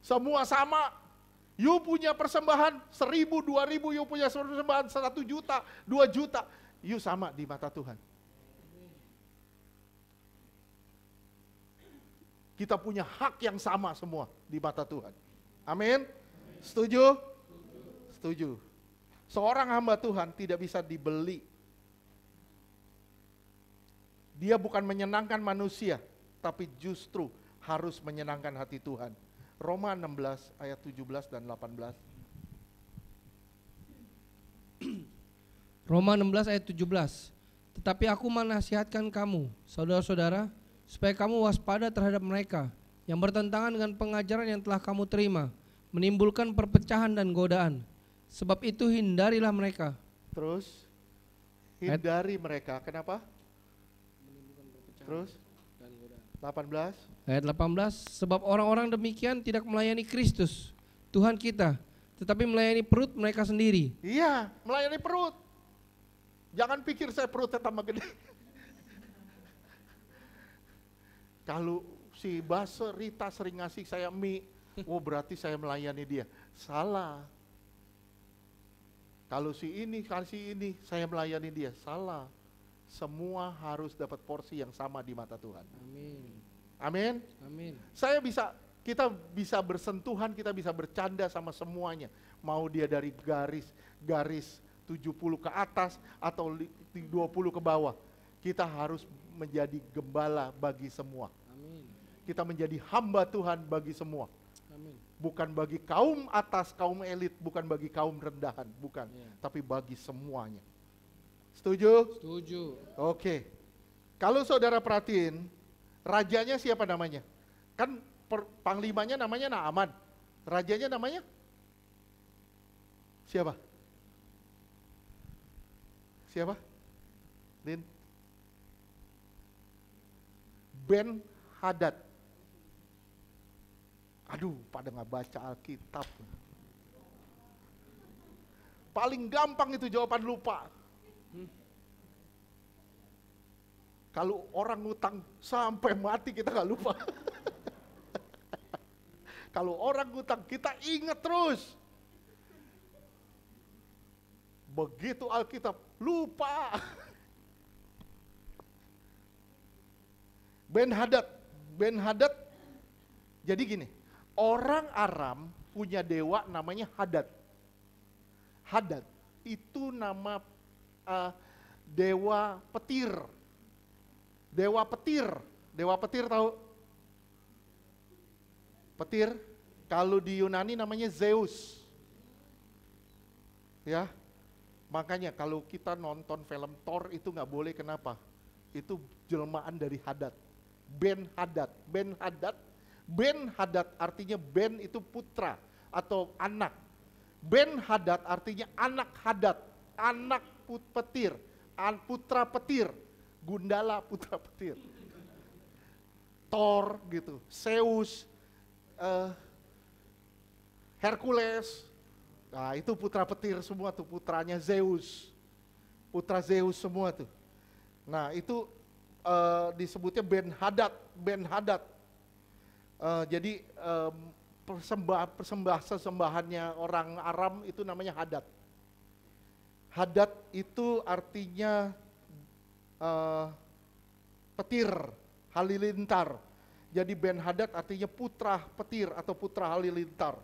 [SPEAKER 1] Semua sama. You punya persembahan 1.000, 2.000, you punya persembahan 1 juta, 2 juta. You sama di mata Tuhan. Kita punya hak yang sama semua di mata Tuhan. Amin? Setuju? Setuju. Seorang hamba Tuhan tidak bisa dibeli. Dia bukan menyenangkan manusia, tapi justru harus menyenangkan hati Tuhan. Roma 16 ayat 17 dan 18.
[SPEAKER 2] Roma 16 ayat 17. Tetapi aku menasihatkan kamu, saudara-saudara, supaya kamu waspada terhadap mereka yang bertentangan dengan pengajaran yang telah kamu terima, menimbulkan perpecahan dan godaan. Sebab itu hindarilah mereka.
[SPEAKER 1] Terus hindari mereka. Kenapa? Terus 18.
[SPEAKER 2] Ayat 18, sebab orang-orang demikian tidak melayani Kristus, Tuhan kita, tetapi melayani perut mereka sendiri.
[SPEAKER 1] Iya, melayani perut. Jangan pikir saya perutnya tambah gede. Kalau si Base Rita sering ngasih saya mie, oh berarti saya melayani dia. Salah. Kalau si ini kasih ini, saya melayani dia. Salah. Semua harus dapat porsi yang sama di mata Tuhan.
[SPEAKER 2] Amin.
[SPEAKER 1] Amin.
[SPEAKER 2] Amin.
[SPEAKER 1] Kita bisa bersentuhan, kita bisa bercanda sama semuanya. Mau dia dari garis 70 ke atas atau 20 ke bawah. Kita harus menjadi gembala bagi semua.
[SPEAKER 2] Amin.
[SPEAKER 1] Kita menjadi hamba Tuhan bagi semua.
[SPEAKER 2] Amin.
[SPEAKER 1] Bukan bagi kaum atas, kaum elit, bukan bagi kaum rendahan, bukan.
[SPEAKER 2] Ya.
[SPEAKER 1] Tapi bagi semuanya. Setuju?
[SPEAKER 2] Setuju.
[SPEAKER 1] Oke. Kalau saudara perhatiin, rajanya siapa namanya? Kan panglimanya namanya Naaman. Rajanya namanya? Siapa? Siapa? Lin? Ben Hadad. Aduh, pada nggak baca Alkitab. Paling gampang itu jawaban lupa. Kalau orang ngutang sampai mati kita nggak lupa. Kalau orang ngutang kita ingat terus. Begitu Alkitab lupa. Ben Hadad. Jadi gini, orang Aram punya dewa namanya Hadad. Hadad itu nama dewa petir. Dewa petir tahu? Petir, kalau di Yunani namanya Zeus. Ya, makanya kalau kita nonton film Thor itu nggak boleh, kenapa? Itu jelmaan dari Hadad. Ben Hadad artinya Ben itu putra atau anak. Ben Hadad artinya anak Hadad, anak petir, putra petir, Gundala putra petir. Thor gitu, Zeus, Hercules, nah itu putra petir semua tuh, putranya Zeus, putra Zeus semua tuh. Nah itu disebutnya Ben Hadad. Jadi persembahannya orang Aram itu namanya Hadad. Hadad itu artinya petir, halilintar. Jadi Ben Hadad artinya putra petir atau putra halilintar.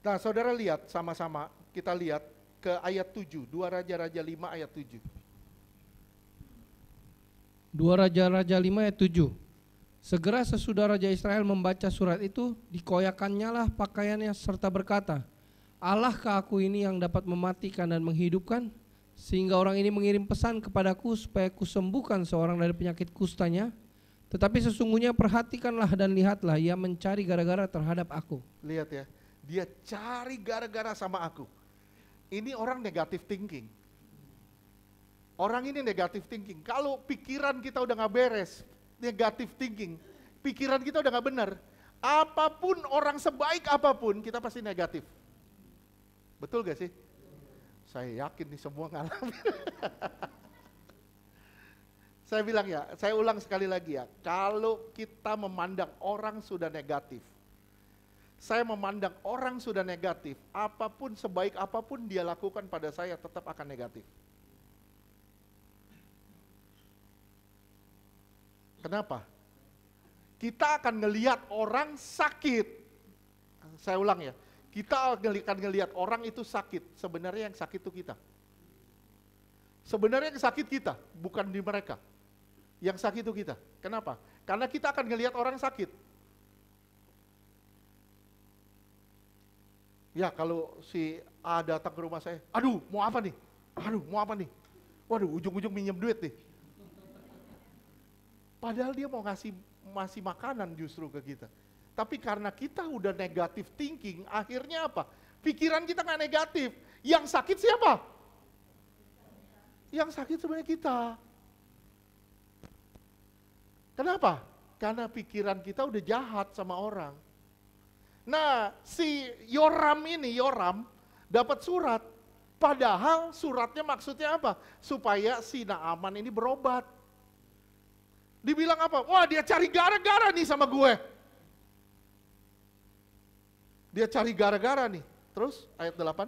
[SPEAKER 1] Nah saudara lihat sama-sama, kita lihat ke ayat 7, 2 Raja-Raja 5 ayat 7.
[SPEAKER 2] 2 Raja-Raja 5 ayat 7. Segera sesudah Raja Israel membaca surat itu, dikoyakannya lah pakaiannya serta berkata, Allahkah aku ini yang dapat mematikan dan menghidupkan? Sehingga orang ini mengirim pesan kepadaku supaya kusembuhkan seorang dari penyakit kustanya. Tetapi sesungguhnya perhatikanlah dan lihatlah, ia mencari gara-gara terhadap aku.
[SPEAKER 1] Lihat ya, dia cari gara-gara sama aku. Ini orang negatif thinking. Orang ini negatif thinking. Kalau pikiran kita udah gak beres, negatif thinking, pikiran kita udah gak benar, apapun orang sebaik apapun, kita pasti negatif. Betul gak sih? Saya yakin nih semua ngalamin. Saya bilang ya, saya ulang sekali lagi ya, kalau kita memandang orang sudah negatif, saya memandang orang sudah negatif, apapun sebaik apapun dia lakukan pada saya tetap akan negatif. Kenapa? Kita akan ngelihat orang sakit. Saya ulang ya, kita akan ngelihat orang itu sakit, sebenarnya yang sakit itu kita. Sebenarnya yang sakit kita, bukan di mereka. Yang sakit itu kita. Kenapa? Karena kita akan ngelihat orang sakit. Ya kalau si A datang ke rumah saya, aduh mau apa nih? Aduh mau apa nih? Waduh ujung-ujung minjem duit nih. Padahal dia mau ngasih makanan justru ke kita. Tapi karena kita udah negatif thinking, akhirnya apa? Pikiran kita nggak negatif. Yang sakit siapa? Yang sakit sebenarnya kita. Kenapa? Karena pikiran kita udah jahat sama orang. Nah, si Yoram dapat surat. Padahal suratnya maksudnya apa? Supaya si Naaman ini berobat. Dibilang apa? Wah, dia cari gara-gara nih sama gue. Dia cari gara-gara nih. Terus ayat 8.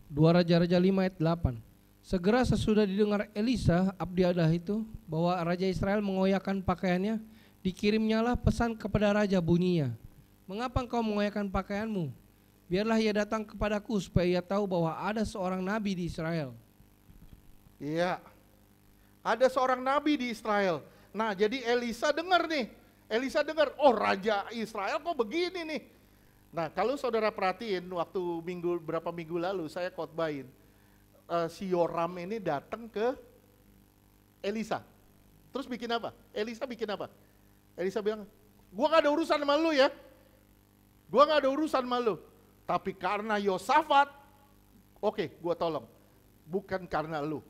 [SPEAKER 2] 2 Raja-Raja 5 ayat 8. Segera sesudah didengar Elisa, abdi Allah itu, bahwa Raja Israel mengoyakkan pakaiannya, dikirimnyalah pesan kepada Raja bunyinya, mengapa engkau mengoyakkan pakaianmu? Biarlah ia datang kepadaku supaya ia tahu bahwa ada seorang nabi di Israel.
[SPEAKER 1] Iya, ada seorang nabi di Israel. Nah jadi Elisa dengar nih, oh Raja Israel kok begini nih. Nah kalau saudara perhatiin waktu berapa minggu lalu saya khotbahin, si Yoram ini datang ke Elisa. Terus bikin apa? Elisa bikin apa? Elisa bilang, gua gak ada urusan sama lu ya. Gua gak ada urusan sama lu. Tapi karena Yosafat, oke, gua tolong. Bukan karena lu.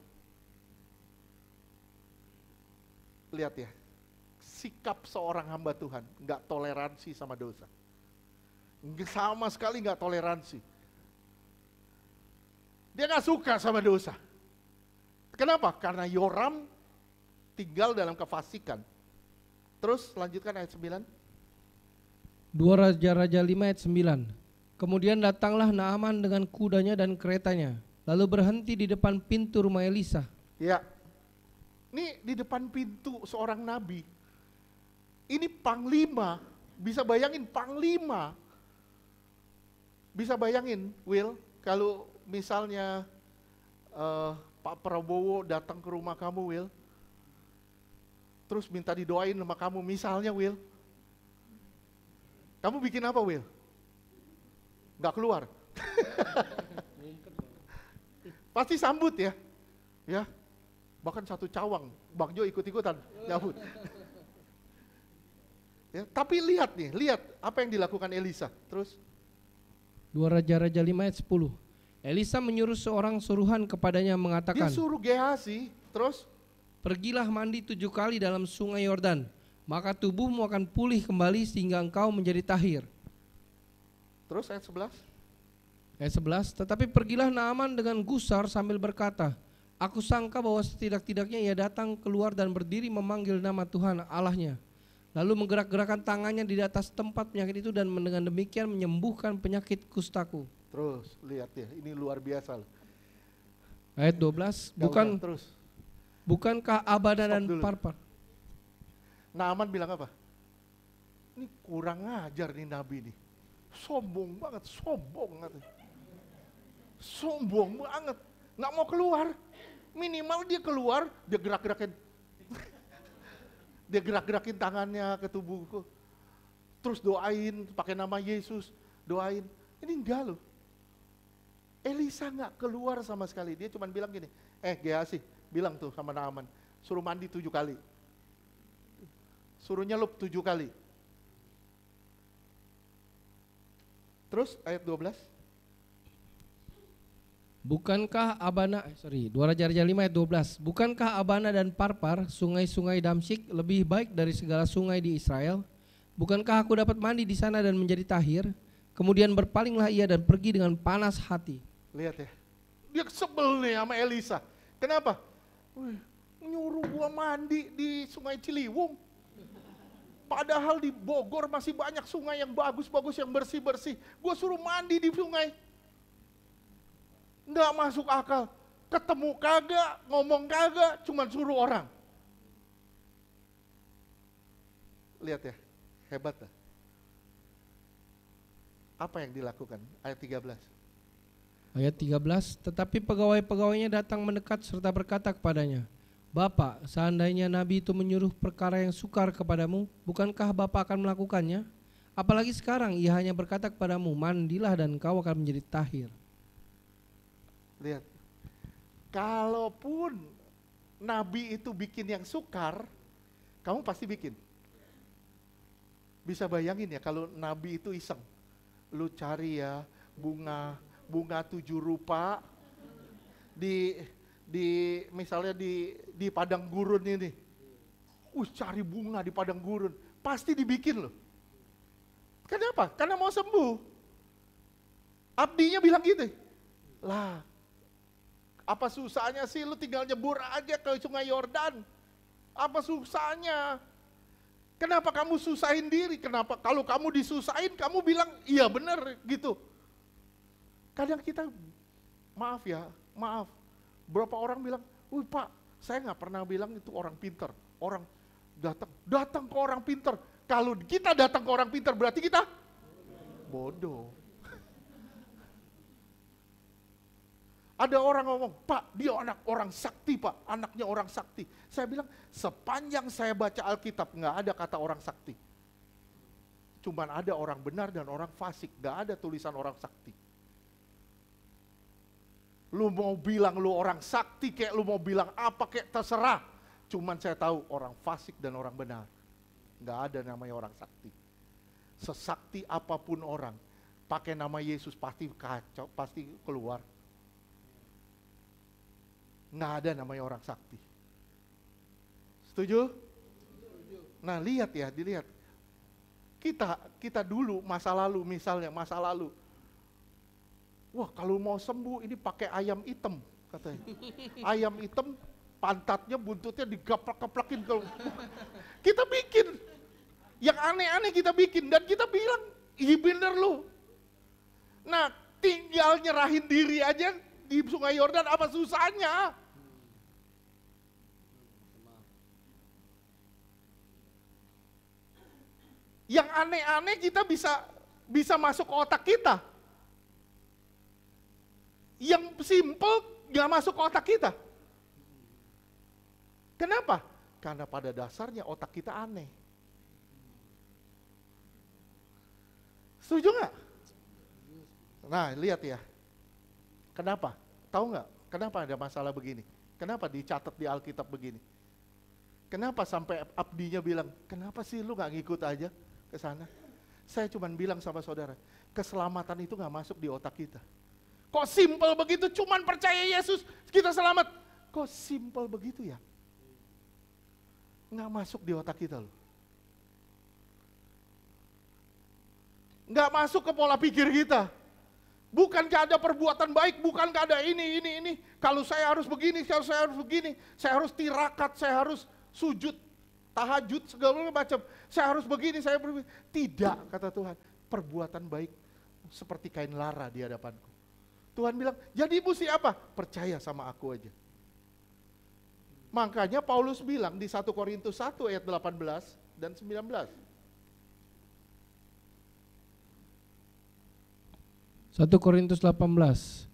[SPEAKER 1] Lihat ya, sikap seorang hamba Tuhan, gak toleransi sama dosa. Sama sekali gak toleransi. Dia gak suka sama dosa. Kenapa? Karena Yoram tinggal dalam kefasikan. Terus lanjutkan ayat 9.
[SPEAKER 2] 2 Raja-Raja 5 ayat 9. Kemudian datanglah Naaman dengan kudanya dan keretanya, lalu berhenti di depan pintu rumah Elisa.
[SPEAKER 1] Ya, ini di depan pintu seorang nabi. Ini panglima, bisa bayangin panglima. Bisa bayangin, Will, kalau misalnya Pak Prabowo datang ke rumah kamu, Will, terus minta didoain sama kamu, misalnya, Will, kamu bikin apa, Will? Nggak keluar. Pasti sambut ya, ya. Bahkan satu cawang, Bang Jo ikut-ikutan, nyambut. Ya, tapi lihat nih, lihat apa yang dilakukan Elisa. Terus
[SPEAKER 2] 2 Raja-Raja 5 ayat 10. Elisa menyuruh seorang suruhan kepadanya mengatakan,
[SPEAKER 1] dia suruh Gehazi, terus
[SPEAKER 2] pergilah mandi 7 kali dalam sungai Yordan, maka tubuhmu akan pulih kembali sehingga engkau menjadi tahir.
[SPEAKER 1] Terus ayat 11.
[SPEAKER 2] Ayat 11, tetapi pergilah Naaman dengan gusar sambil berkata, aku sangka bahwa setidak-tidaknya ia datang keluar dan berdiri memanggil nama Tuhan Allahnya. Lalu menggerak-gerakkan tangannya di atas tempat penyakit itu dan dengan demikian menyembuhkan penyakit kustaku.
[SPEAKER 1] Terus lihat ya, ini luar biasa loh.
[SPEAKER 2] Ayat 12, bukankah Abana dan Parpar?
[SPEAKER 1] Naaman bilang apa? Ini kurang ajar nih nabi nih. Sombong banget, sombong banget. Sombong banget, nggak mau keluar. Minimal dia keluar, dia gerak-gerakin. Dia gerak-gerakin tangannya ke tubuhku. Terus doain, pakai nama Yesus, doain. Ini enggak loh. Elisa nggak keluar sama sekali, dia cuma bilang gini, Gehazi, bilang tuh sama Naaman, suruh mandi 7 kali. Suruh nyelup 7 kali. Terus ayat 12.
[SPEAKER 2] Bukankah Abana, 2 Raja-Raja 5 ayat 12. Bukankah Abana dan Parpar, sungai-sungai Damsyik lebih baik dari segala sungai di Israel? Bukankah aku dapat mandi di sana dan menjadi tahir? Kemudian berpalinglah ia dan pergi dengan panas hati.
[SPEAKER 1] Lihat ya, dia sebel nih sama Elisa. Kenapa? Nyuruh gua mandi di sungai Ciliwung. Padahal di Bogor masih banyak sungai yang bagus-bagus, yang bersih-bersih. Gua suruh mandi di sungai. Nggak masuk akal. Ketemu kagak, ngomong kagak, cuman suruh orang. Lihat ya, hebat dah. Apa yang dilakukan? Ayat 13.
[SPEAKER 2] Ayat 13, tetapi pegawai-pegawainya datang mendekat serta berkata kepadanya, Bapak, seandainya Nabi itu menyuruh perkara yang sukar kepadamu, bukankah Bapak akan melakukannya? Apalagi sekarang ia hanya berkata kepadamu, mandilah dan kau akan menjadi tahir.
[SPEAKER 1] Lihat, kalaupun Nabi itu bikin yang sukar, kamu pasti bikin. Bisa bayangin ya kalau Nabi itu iseng. Lu cari ya bunga 7 rupa di misalnya di padang gurun ini. Cari bunga di padang gurun, pasti dibikin loh. Kenapa? Karena mau sembuh. Abdinya bilang gitu. Lah, apa susahnya sih lu tinggal nyebur aja ke sungai Yordan? Apa susahnya? Kenapa kamu susahin diri? Kenapa kalau kamu disusahin kamu bilang iya bener gitu? Kadang kita, maaf, berapa orang bilang, Pak, saya nggak pernah bilang itu orang pinter. Orang datang ke orang pinter. Kalau kita datang ke orang pinter berarti kita bodoh. Ada orang ngomong, Pak, dia anak orang sakti, Pak, anaknya orang sakti. Saya bilang, sepanjang saya baca Alkitab, nggak ada kata orang sakti. Cuman ada orang benar dan orang fasik, nggak ada tulisan orang sakti. Lu mau bilang lu orang sakti, kayak lu mau bilang apa kayak terserah. Cuman saya tahu orang fasik dan orang benar. Nggak ada namanya orang sakti. Sesakti apapun orang, pakai nama Yesus pasti kacau, pasti keluar. Nggak ada namanya orang sakti. Setuju? Nah lihat ya, dilihat. Kita dulu masa lalu, misalnya masa lalu. Wah kalau mau sembuh ini pakai ayam hitam katanya. Ayam hitam pantatnya buntutnya digaplak-gaplakin. Kita bikin. Yang aneh-aneh kita bikin dan kita bilang, iya bener lu. Nah tinggal nyerahin diri aja di sungai Yordan, apa susahnya? Yang aneh-aneh kita bisa masuk ke otak kita. Yang simple gak masuk ke otak kita. Kenapa? Karena pada dasarnya otak kita aneh. Setuju gak? Nah lihat ya. Kenapa? Tahu gak? Kenapa ada masalah begini? Kenapa dicatat di Alkitab begini? Kenapa sampai abdinya bilang, kenapa sih lu gak ngikut aja ke sana? Saya cuma bilang sama saudara, keselamatan itu gak masuk di otak kita. Kok simple begitu, cuman percaya Yesus kita selamat. Kok simple begitu ya? Nggak masuk di otak kita loh. Nggak masuk ke pola pikir kita. Bukankah ada perbuatan baik, bukankah ada ini. Kalau saya harus begini, kalau saya harus begini. Saya harus tirakat, saya harus sujud, tahajud, segala macam. Saya harus begini, saya begini. Tidak, kata Tuhan. Perbuatan baik seperti kain lara di hadapanku. Tuhan bilang, jadi mesti apa? Percaya sama aku aja. Makanya Paulus bilang di 1 Korintus 1 ayat 18 dan 19.
[SPEAKER 2] 1 Korintus 18,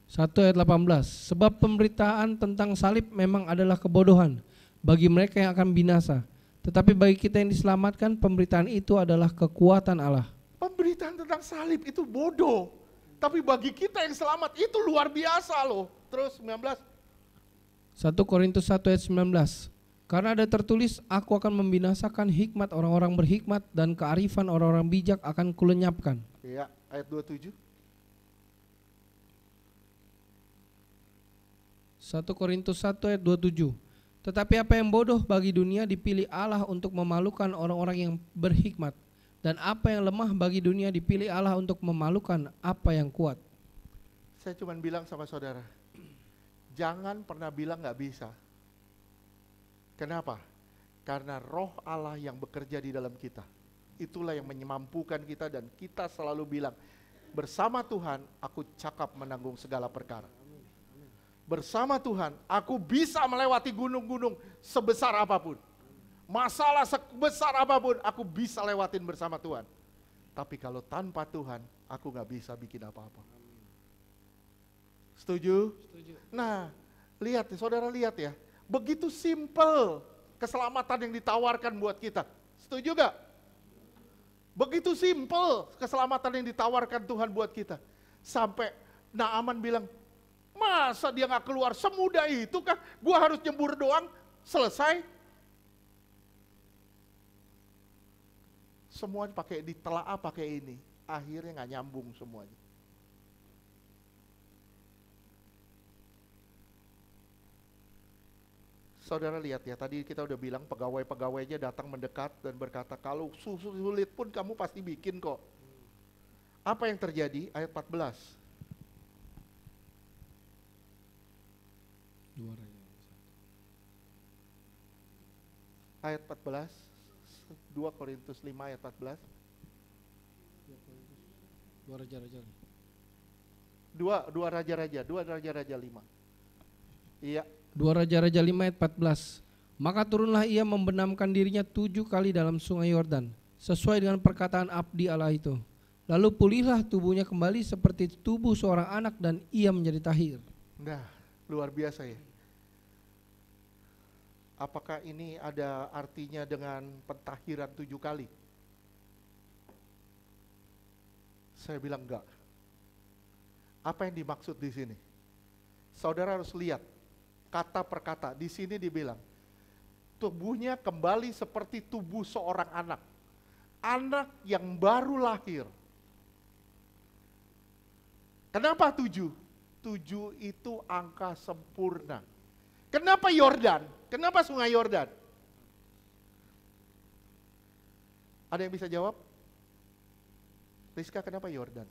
[SPEAKER 2] 1 ayat 18. Sebab pemberitaan tentang salib memang adalah kebodohan bagi mereka yang akan binasa. Tetapi bagi kita yang diselamatkan, pemberitaan itu adalah kekuatan Allah.
[SPEAKER 1] Pemberitaan tentang salib itu bodoh. Tapi bagi kita yang selamat itu luar biasa loh. Terus 19.
[SPEAKER 2] 1 Korintus 1 ayat 19. Karena ada tertulis, aku akan membinasakan hikmat orang-orang berhikmat dan kearifan orang-orang bijak akan kulenyapkan.
[SPEAKER 1] Ya, ayat 27.
[SPEAKER 2] 1 Korintus 1 ayat 27. Tetapi apa yang bodoh bagi dunia dipilih Allah untuk memalukan orang-orang yang berhikmat. Dan apa yang lemah bagi dunia dipilih Allah untuk memalukan apa yang kuat.
[SPEAKER 1] Saya cuma bilang sama saudara, jangan pernah bilang nggak bisa. Kenapa? Karena roh Allah yang bekerja di dalam kita. Itulah yang menyemampukan kita dan kita selalu bilang, bersama Tuhan aku cakap menanggung segala perkara. Bersama Tuhan aku bisa melewati gunung-gunung sebesar apapun. Masalah sebesar apapun aku bisa lewatin bersama Tuhan. Tapi kalau tanpa Tuhan aku gak bisa bikin apa-apa. Setuju?
[SPEAKER 2] Setuju.
[SPEAKER 1] Nah, lihat, saudara lihat ya. Begitu simple keselamatan yang ditawarkan buat kita. Setuju gak? Begitu simple keselamatan yang ditawarkan Tuhan buat kita. Sampai Naaman bilang, masa dia gak keluar semudah itu kah? Gua harus nyembur doang, selesai. Semuanya pakai ditelaah pakai ini. Akhirnya gak nyambung semuanya. Saudara lihat ya, tadi kita udah bilang pegawai-pegawainya datang mendekat dan berkata, kalau sulit pun kamu pasti bikin kok. Apa yang terjadi? Ayat 14. Ayat 14, 2 Korintus 5 ayat 14. Dua Raja-Raja 5. Iya.
[SPEAKER 2] 2 Raja-Raja 5 ayat 14. Maka turunlah ia membenamkan dirinya 7 kali dalam sungai Yordan, sesuai dengan perkataan abdi Allah itu. Lalu pulihlah tubuhnya kembali seperti tubuh seorang anak dan ia menjadi tahir.
[SPEAKER 1] Nah, luar biasa ya. Apakah ini ada artinya dengan pentahiran 7 kali? Saya bilang enggak. Apa yang dimaksud di sini? Saudara harus lihat kata per kata. Di sini dibilang tubuhnya kembali seperti tubuh seorang anak. Anak yang baru lahir. Kenapa 7? 7 itu angka sempurna. Kenapa Yordan? Kenapa sungai Yordan? Ada yang bisa jawab? Rizka, kenapa Yordan?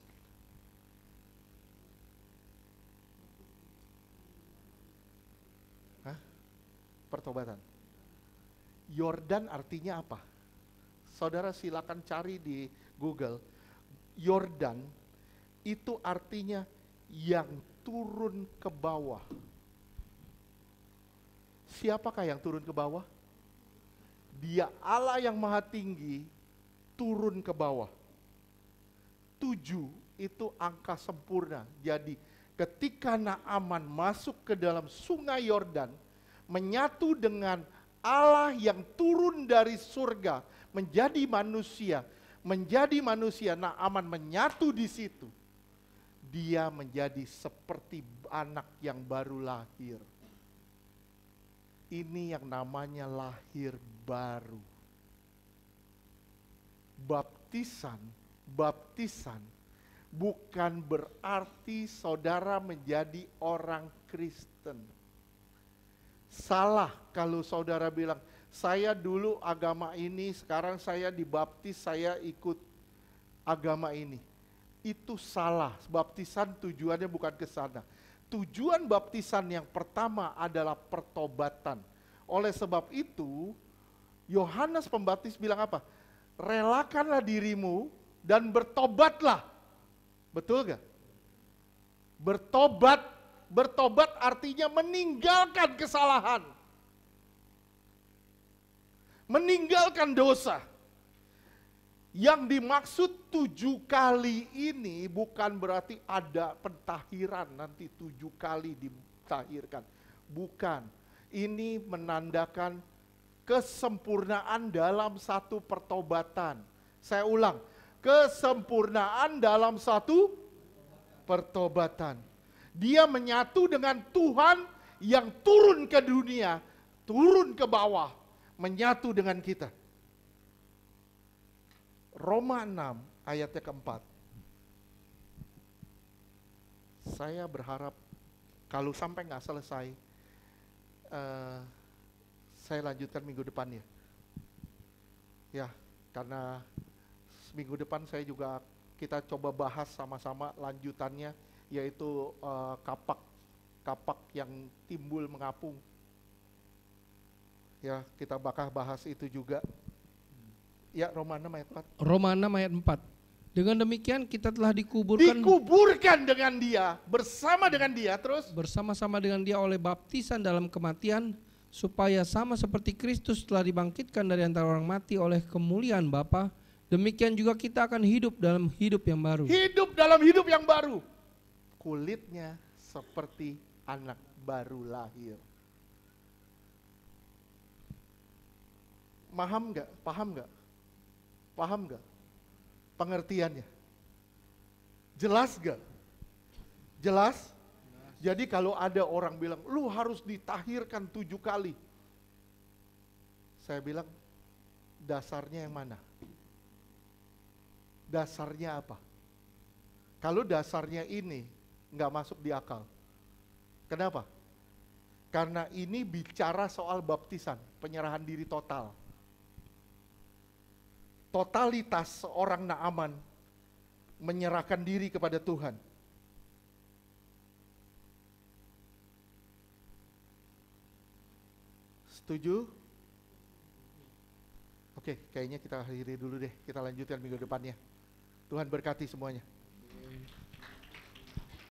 [SPEAKER 1] Pertobatan. Yordan artinya apa? Saudara silakan cari di Google. Yordan itu artinya yang turun ke bawah. Siapakah yang turun ke bawah? Dia Allah yang maha tinggi turun ke bawah. 7 itu angka sempurna. Jadi ketika Naaman masuk ke dalam sungai Yordan, menyatu dengan Allah yang turun dari surga menjadi manusia, Naaman menyatu di situ. Dia menjadi seperti anak yang baru lahir. Ini yang namanya lahir baru. Baptisan bukan berarti saudara menjadi orang Kristen. Salah kalau saudara bilang, saya dulu agama ini, sekarang saya dibaptis, saya ikut agama ini. Itu salah, baptisan tujuannya bukan ke sana. Tujuan baptisan yang pertama adalah pertobatan. Oleh sebab itu, Yohanes Pembaptis bilang apa? Relakanlah dirimu dan bertobatlah. Betul gak? Bertobat artinya meninggalkan kesalahan. Meninggalkan dosa. Yang dimaksud 7 kali ini bukan berarti ada pentahiran nanti 7 kali ditahirkan. Bukan. Ini menandakan kesempurnaan dalam satu pertobatan. Saya ulang. Kesempurnaan dalam satu pertobatan. Dia menyatu dengan Tuhan yang turun ke dunia turun ke bawah, menyatu dengan kita. Roma 6 ayatnya keempat. Saya berharap kalau sampai nggak selesai, saya lanjutkan minggu depan ya. Ya, karena minggu depan kita coba bahas sama-sama lanjutannya, yaitu kapak yang timbul mengapung. Ya, kita bakal bahas itu juga. Ya, Roma 6 ayat 4.
[SPEAKER 2] Roma 6 ayat 4. Dengan demikian kita telah dikuburkan
[SPEAKER 1] Dengan dia, bersama dengan dia, terus
[SPEAKER 2] bersama-sama dengan dia oleh baptisan dalam kematian, supaya sama seperti Kristus telah dibangkitkan dari antara orang mati oleh kemuliaan Bapa, demikian juga kita akan hidup dalam hidup yang baru.
[SPEAKER 1] Hidup dalam hidup yang baru. Kulitnya seperti anak baru lahir. Paham nggak? Paham nggak? Pengertiannya. Jelas gak? Jelas? Jadi kalau ada orang bilang, lu harus ditahirkan 7 kali. Saya bilang, dasarnya yang mana? Dasarnya apa? Kalau dasarnya ini, nggak masuk di akal. Kenapa? Karena ini bicara soal baptisan, penyerahan diri total. Totalitas seorang Naaman menyerahkan diri kepada Tuhan. Setuju? Oke, kayaknya kita akhiri dulu deh. Kita lanjutkan minggu depannya. Tuhan berkati semuanya.